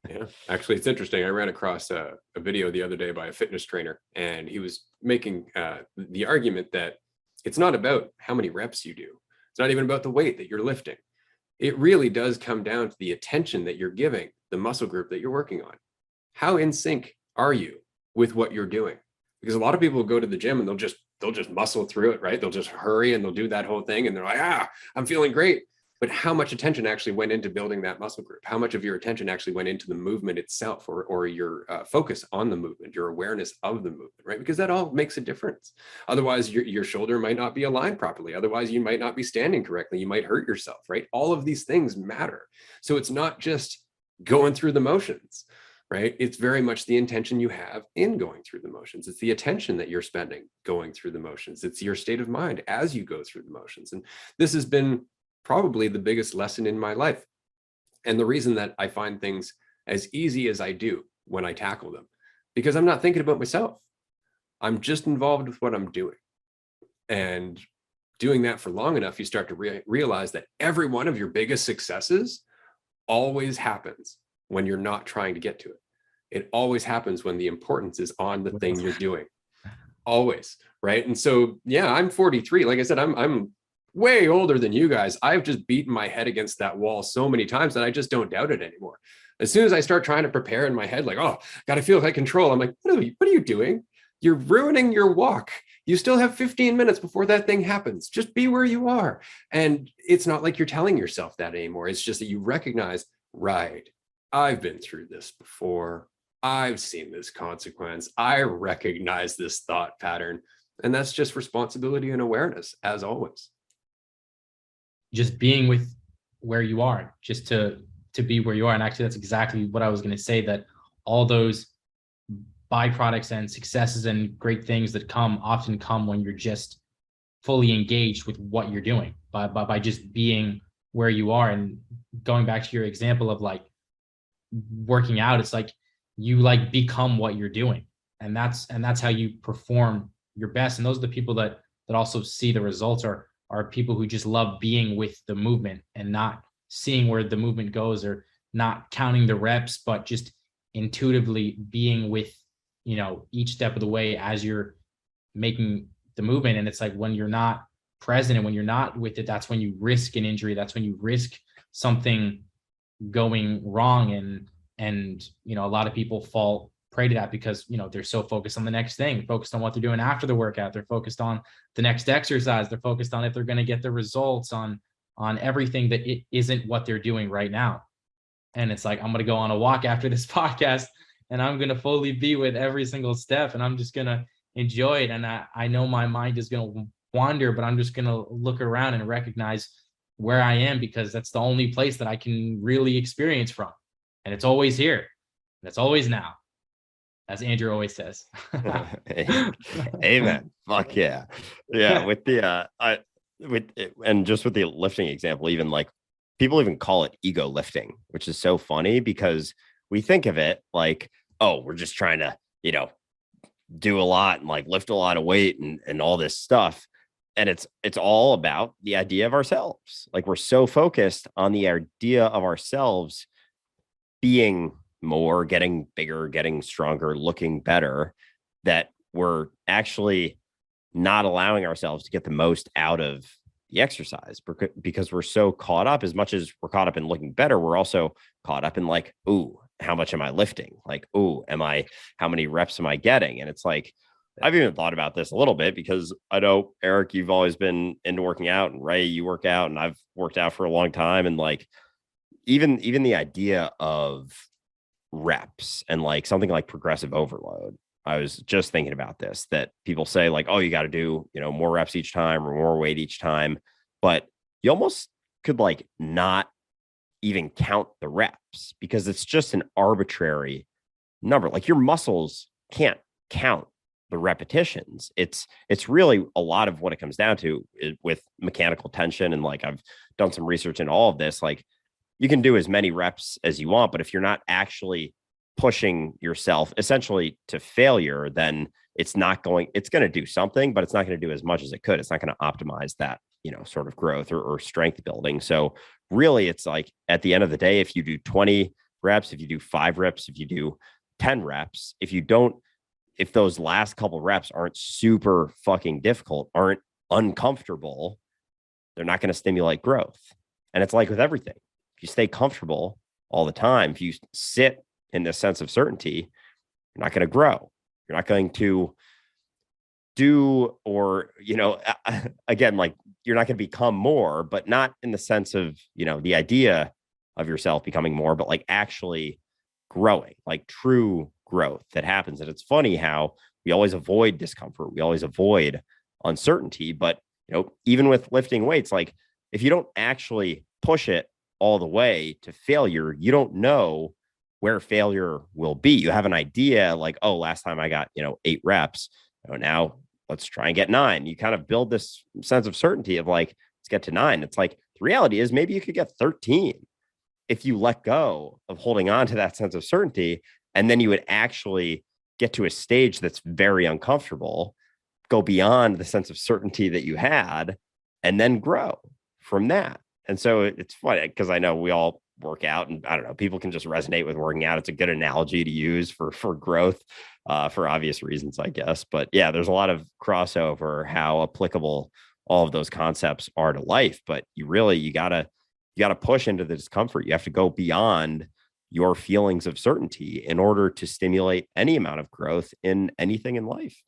Yeah, actually, it's interesting. I ran across a video the other day by a fitness trainer, and he was making the argument that it's not about how many reps you do. It's not even about the weight that you're lifting. It really does come down to the attention that you're giving the muscle group that you're working on. How in sync are you with what you're doing? Because a lot of people will go to the gym and they'll just muscle through it, right? They'll just hurry and they'll do that whole thing and they're like, I'm feeling great. But how much attention actually went into building that muscle group? How much of your attention actually went into the movement itself, or your focus on the movement, your awareness of the movement, right? Because that all makes a difference. Otherwise, your shoulder might not be aligned properly. Otherwise, you might not be standing correctly. You might hurt yourself, right? All of these things matter. So it's not just going through the motions, right? It's very much the intention you have in going through the motions. It's the attention that you're spending going through the motions. It's your state of mind as you go through the motions. And this has been probably the biggest lesson in my life. And the reason that I find things as easy as I do when I tackle them, because I'm not thinking about myself. I'm just involved with what I'm doing. And doing that for long enough, you start to realize that every one of your biggest successes always happens when you're not trying to get to it. It always happens when the importance is on the thing you're doing. Always, right? And so, yeah, I'm 43. Like I said, I'm way older than you guys. I've just beaten my head against that wall so many times that I just don't doubt it anymore. As soon as I start trying to prepare in my head, like, oh, got to feel like control. I'm like, what are you doing? You're ruining your walk. You still have 15 minutes before that thing happens. Just be where you are. And it's not like you're telling yourself that anymore. It's just that you recognize, right, I've been through this before. I've seen this consequence. I recognize this thought pattern. And that's just responsibility and awareness, as always. Just being with where you are, just to be where you are. And actually, that's exactly what I was going to say, that all those byproducts and successes and great things that often come when you're just fully engaged with what you're doing, by just being where you are. And going back to your example of like working out, it's like you like become what you're doing. And that's how you perform your best. And those are the people that also see the results, are people who just love being with the movement and not seeing where the movement goes, or not counting the reps, but just intuitively being with, each step of the way as you're making the movement. And it's like, when you're not present and when you're not with it, that's when you risk an injury. That's when you risk something going wrong. And a lot of people fall prey to that because they're so focused on the next thing, focused on what they're doing after the workout, they're focused on the next exercise, they're focused on if they're going to get the results, on everything that it isn't what they're doing right now. And it's like, I'm going to go on a walk after this podcast and I'm going to fully be with every single step, and I'm just going to enjoy it. And I know my mind is going to wander, but I'm just going to look around and recognize where I am, because that's the only place that I can really experience from. And it's always here. And it's always now, as Andrew always says. Amen. Fuck yeah. Yeah. With the, and just with the lifting example, even like people even call it ego lifting, which is so funny because we think of it like, oh, we're just trying to, do a lot and like lift a lot of weight and all this stuff. And it's all about the idea of ourselves. Like, we're so focused on the idea of ourselves being more, getting bigger, getting stronger, looking better, that we're actually not allowing ourselves to get the most out of the exercise, because we're so caught up. As much as we're caught up in looking better, we're also caught up in like, ooh, how much am I lifting? Like, ooh, how many reps am I getting? And it's like, I've even thought about this a little bit, because I know, Eric, you've always been into working out, and Ray, you work out, and I've worked out for a long time. And like, even the idea of reps and like something like progressive overload. I was just thinking about this, that people say like, oh, you got to do, more reps each time or more weight each time. But you almost could like not even count the reps, because it's just an arbitrary number. Like, your muscles can't count the repetitions. It's really a lot of what it comes down to with mechanical tension. And like, I've done some research into all of this. Like, you can do as many reps as you want, but if you're not actually pushing yourself essentially to failure, then it's going to do something, but it's not going to do as much as it could. It's not going to optimize that, sort of growth or strength building. So really, it's like, at the end of the day, if you do 20 reps, if you do 5 reps, if you do 10 reps, if those last couple reps aren't super fucking difficult, aren't uncomfortable, they're not going to stimulate growth. And it's like with everything. If you stay comfortable all the time, if you sit in this sense of certainty, you're not going to grow. You're not going to do, or, again, like, you're not going to become more, but not in the sense of, the idea of yourself becoming more, but like actually growing, like true growth that happens. And it's funny how we always avoid discomfort. We always avoid uncertainty. But, even with lifting weights, like, if you don't actually push it all the way to failure, you don't know where failure will be. You have an idea like, oh, last time I got, 8 reps. Now let's try and get 9. You kind of build this sense of certainty of like, let's get to 9. It's like, the reality is maybe you could get 13 if you let go of holding on to that sense of certainty. And then you would actually get to a stage that's very uncomfortable, go beyond the sense of certainty that you had, and then grow from that. And so it's funny, because I know we all work out, and I don't know, people can just resonate with working out. It's a good analogy to use for growth, for obvious reasons, I guess. But yeah, there's a lot of crossover, how applicable all of those concepts are to life. But you gotta push into the discomfort. You have to go beyond your feelings of certainty in order to stimulate any amount of growth in anything in life.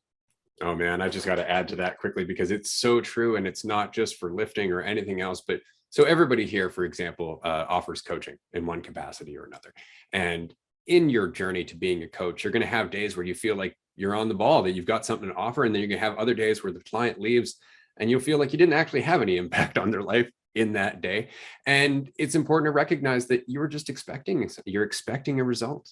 Oh man, I just got to add to that quickly, because it's so true. And it's not just for lifting or anything else, but so everybody here, for example, offers coaching in one capacity or another. And in your journey to being a coach, you're going to have days where you feel like you're on the ball, that you've got something to offer. And then you're going to have other days where the client leaves and you'll feel like you didn't actually have any impact on their life in that day. And it's important to recognize that you're expecting a result.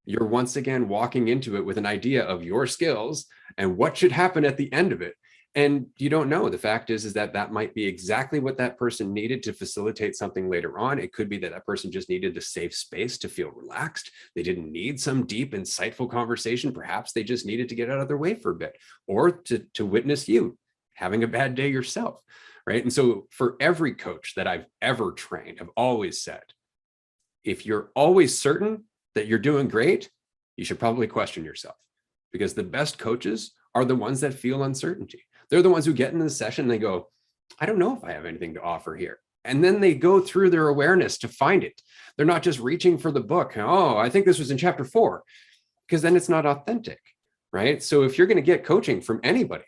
You're once again walking into it with an idea of your skills and what should happen at the end of it. And you don't know. The fact is that that might be exactly what that person needed to facilitate something later on. It could be that that person just needed a safe space to feel relaxed. They didn't need some deep, insightful conversation. Perhaps they just needed to get out of their way for a bit, or to witness you having a bad day yourself, right? And so for every coach that I've ever trained, I've always said, if you're always certain that you're doing great, you should probably question yourself, because the best coaches are the ones that feel uncertainty. They're the ones who get into the session and they go, I don't know if I have anything to offer here. And then they go through their awareness to find it. They're not just reaching for the book. Oh, I think this was in chapter 4, because then it's not authentic, right? So if you're going to get coaching from anybody,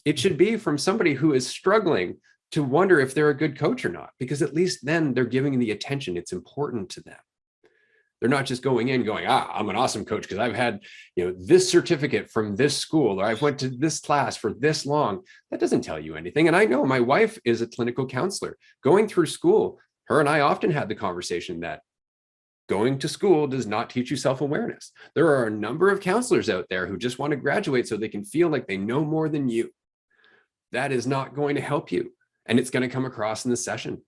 it should be from somebody who is struggling to wonder if they're a good coach or not, because at least then they're giving the attention. It's important to them. They're not just going in going, I'm an awesome coach because I've had, this certificate from this school, or I've went to this class for this long. That doesn't tell you anything. And I know my wife is a clinical counselor. Going through school, her and I often had the conversation that going to school does not teach you self-awareness. There are a number of counselors out there who just want to graduate so they can feel like they know more than you. That is not going to help you. And it's going to come across in the session,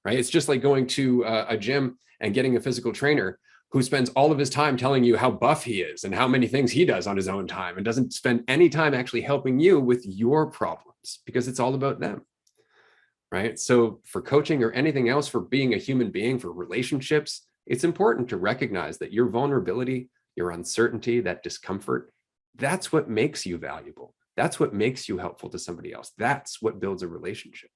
right? It's just like going to a gym and getting a physical trainer who spends all of his time telling you how buff he is and how many things he does on his own time, and doesn't spend any time actually helping you with your problems, because it's all about them, right? So for coaching or anything else, for being a human being, for relationships, it's important to recognize that your vulnerability, your uncertainty, that discomfort, that's what makes you valuable. That's what makes you helpful to somebody else. That's what builds a relationship.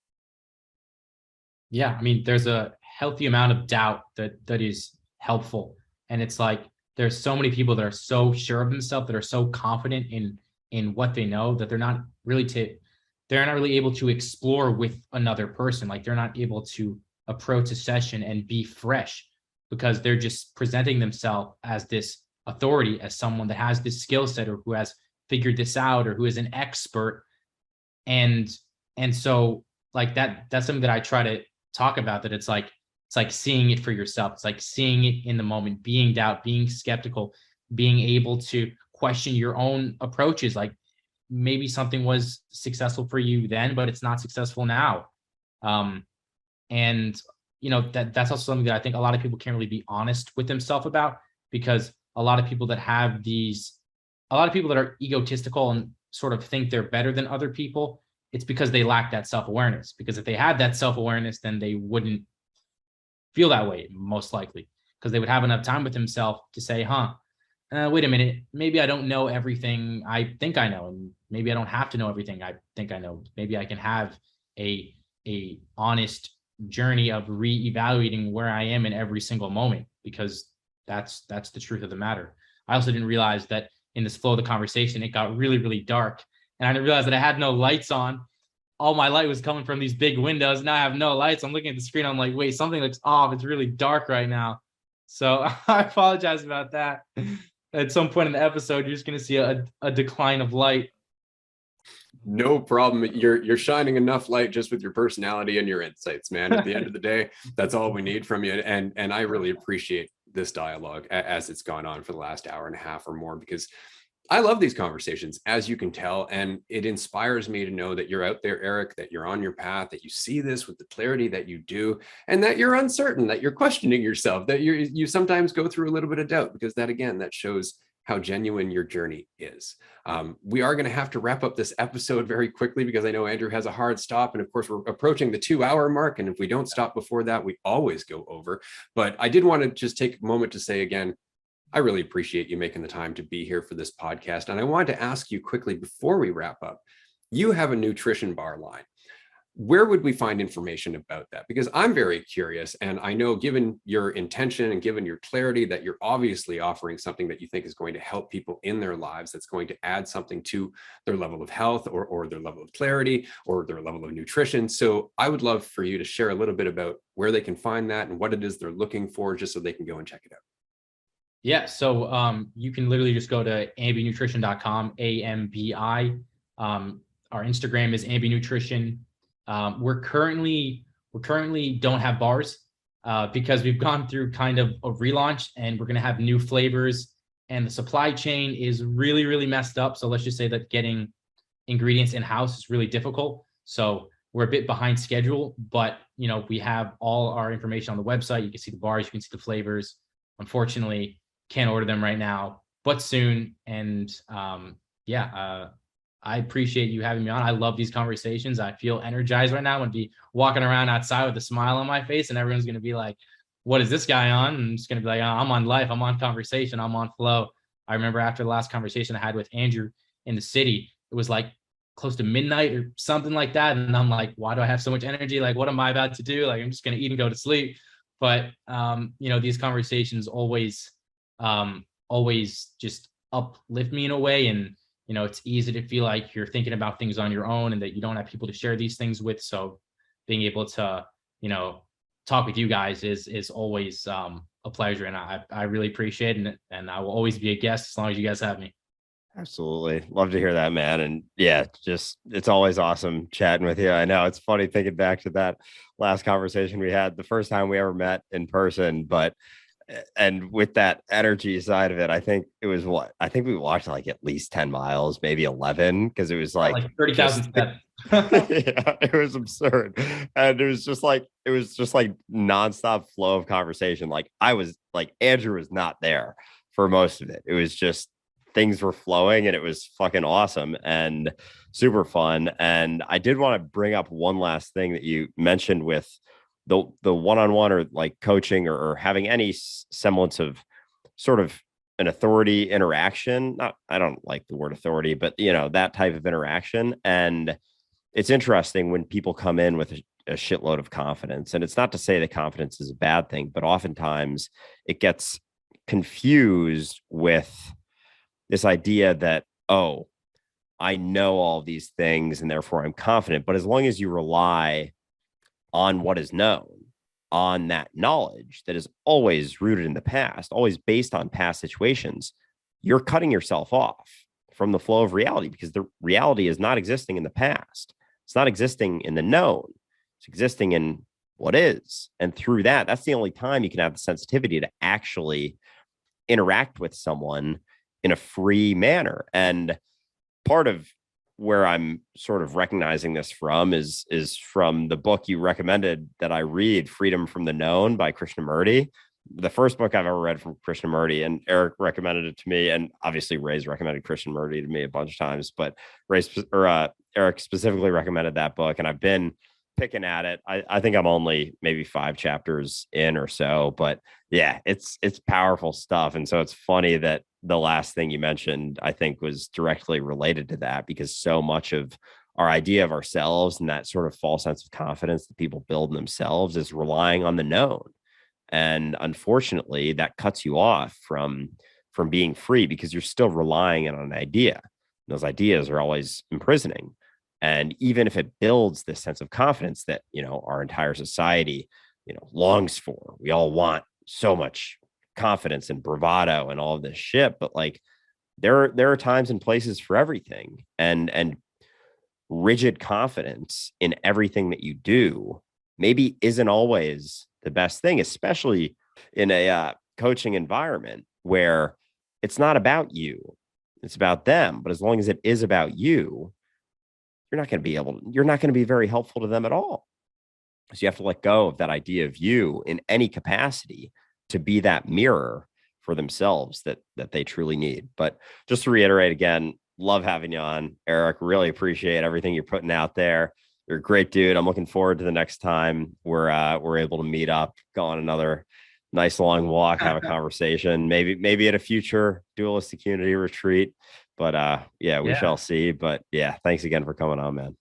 Yeah, I mean, there's a healthy amount of doubt that is helpful. And it's like, there's so many people that are so sure of themselves, that are so confident in what they know, that they're not really able to explore with another person. Like, they're not able to approach a session and be fresh, because they're just presenting themselves as this authority, as someone that has this skill set, or who has figured this out, or who is an expert. And so like that's something that I try to talk about, that it's like seeing it for yourself. It's like seeing it in the moment, being doubt, being skeptical, being able to question your own approaches. Like, maybe something was successful for you then, but it's not successful now. And that's also something that I think a lot of people can't really be honest with themselves about, because a lot of people that are egotistical and sort of think they're better than other people, it's because they lack that self-awareness. Because if they had that self-awareness, then they wouldn't feel that way, most likely, because they would have enough time with themselves to say, wait a minute, maybe I don't know everything I think I know, and maybe I don't have to know everything I think I know. Maybe I can have a honest journey of re-evaluating where I am in every single moment, because that's the truth of the matter. I also didn't realize that in this flow of the conversation, it got really, really dark, and I didn't realize that I had no lights on. All my light was coming from these big windows. Now I have no lights. I'm looking at the screen. I'm like, wait, something looks off. It's really dark right now. So I apologize about that. At some point in the episode, you're just going to see a decline of light. No problem. You're shining enough light just with your personality and your insights, man. At the end of the day, that's all we need from you. And I really appreciate this dialogue as it's gone on for the last hour and a half or more, because I love these conversations, as you can tell, and it inspires me to know that you're out there, Eric, that you're on your path, that you see this with the clarity that you do, and that you're uncertain, that you're questioning yourself, that you sometimes go through a little bit of doubt, because that, again, that shows how genuine your journey is. We are going to have to wrap up this episode very quickly, because I know Andrew has a hard stop. And of course, we're approaching the 2-hour mark. And if we don't stop before that, we always go over. But I did want to just take a moment to say again, I really appreciate you making the time to be here for this podcast. And I wanted to ask you quickly before we wrap up, you have a nutrition bar line. Where would we find information about that? Because I'm very curious, and I know, given your intention and given your clarity, that you're obviously offering something that you think is going to help people in their lives, that's going to add something to their level of health, or their level of clarity, or their level of nutrition. So I would love for you to share a little bit about where they can find that and what it is they're looking for, just so they can go and check it out. Yeah, so you can literally just go to ambinutrition.com, AMBI. Our Instagram is ambinutrition. We're currently don't have bars because we've gone through kind of a relaunch, and we're going to have new flavors, and the supply chain is really, really messed up. So let's just say that getting ingredients in-house is really difficult. So we're a bit behind schedule, but we have all our information on the website. You can see the bars, you can see the flavors. Unfortunately, can't order them right now, but soon. And I appreciate you having me on. I love these conversations. I feel energized right now. I'm going to be walking around outside with a smile on my face, and everyone's going to be like, what is this guy on? And I'm just going to be like, oh, I'm on life. I'm on conversation. I'm on flow. I remember after the last conversation I had with Andrew in the city, it was like close to midnight or something like that. And I'm like, why do I have so much energy? Like, what am I about to do? Like, I'm just going to eat and go to sleep. But, these conversations always just uplift me in a way. And, it's easy to feel like you're thinking about things on your own and that you don't have people to share these things with. So being able to, talk with you guys is always a pleasure. And I really appreciate it. And I will always be a guest as long as you guys have me. Absolutely. Love to hear that, man. And yeah, just it's always awesome chatting with you. I know it's funny thinking back to that last conversation we had the first time we ever met in person, and with that energy side of it, I think it was I think we walked like at least 10 miles, maybe 11, because it was like 30,000 steps. Yeah, it was absurd. And it was just like nonstop flow of conversation. Like Andrew was not there for most of it. It was just things were flowing and it was fucking awesome and super fun. And I did want to bring up one last thing that you mentioned with the one-on-one or like coaching or having any semblance of sort of an authority interaction. I don't like the word authority, but that type of interaction. And it's interesting when people come in with a shitload of confidence. And it's not to say that confidence is a bad thing, but oftentimes it gets confused with this idea that, oh, I know all these things and therefore I'm confident. But as long as you rely on what is known, on that knowledge that is always rooted in the past, always based on past situations, you're cutting yourself off from the flow of reality because the reality is not existing in the past. It's not existing in the known. It's existing in what is. And through that, that's the only time you can have the sensitivity to actually interact with someone in a free manner. And part of where I'm sort of recognizing this from is from the book you recommended that I read, Freedom from the Known by Krishnamurti. The first book I've ever read from Krishnamurti, and Eric recommended it to me. And obviously Ray's recommended Krishnamurti to me a bunch of times, but Eric specifically recommended that book. And I've been picking at it. I think I'm only maybe 5 chapters in or so, but yeah, it's powerful stuff. And so it's funny that the last thing you mentioned, I think, was directly related to that, because so much of our idea of ourselves and that sort of false sense of confidence that people build in themselves is relying on the known. And unfortunately, that cuts you off from being free because you're still relying on an idea. Those ideas are always imprisoning. And even if it builds this sense of confidence that, our entire society, longs for, we all want so much confidence and bravado and all of this shit. But like, there are times and places for everything, and rigid confidence in everything that you do maybe isn't always the best thing, especially in a coaching environment where it's not about you, it's about them. But as long as it is about you, you're not going to be very helpful to them at all. So you have to let go of that idea of you in any capacity to be that mirror for themselves that they truly need. But just to reiterate again, love having you on, Eric. Really appreciate everything you're putting out there. You're a great dude. I'm looking forward to the next time we're able to meet up, go on another nice long walk, have a conversation, maybe at a future Dualistic Unity retreat. But we shall see. But yeah, thanks again for coming on, man.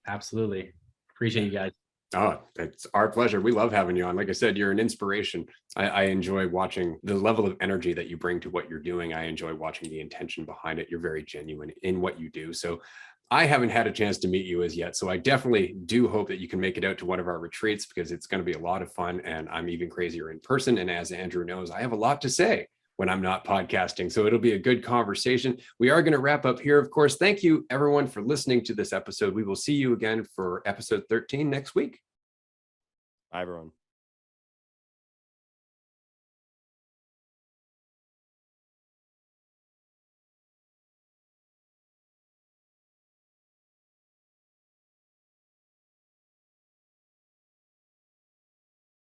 Absolutely. Appreciate you guys. Oh, it's our pleasure. We love having you on. Like I said, you're an inspiration. I enjoy watching the level of energy that you bring to what you're doing. I enjoy watching the intention behind it. You're very genuine in what you do. So I haven't had a chance to meet you as yet. So I definitely do hope that you can make it out to one of our retreats, because it's going to be a lot of fun. And I'm even crazier in person. And as Andrew knows, I have a lot to say when I'm not podcasting. So it'll be a good conversation. We are going to wrap up here. Of course, thank you everyone for listening to this episode. We will see you again for episode 13 next week. Bye, everyone.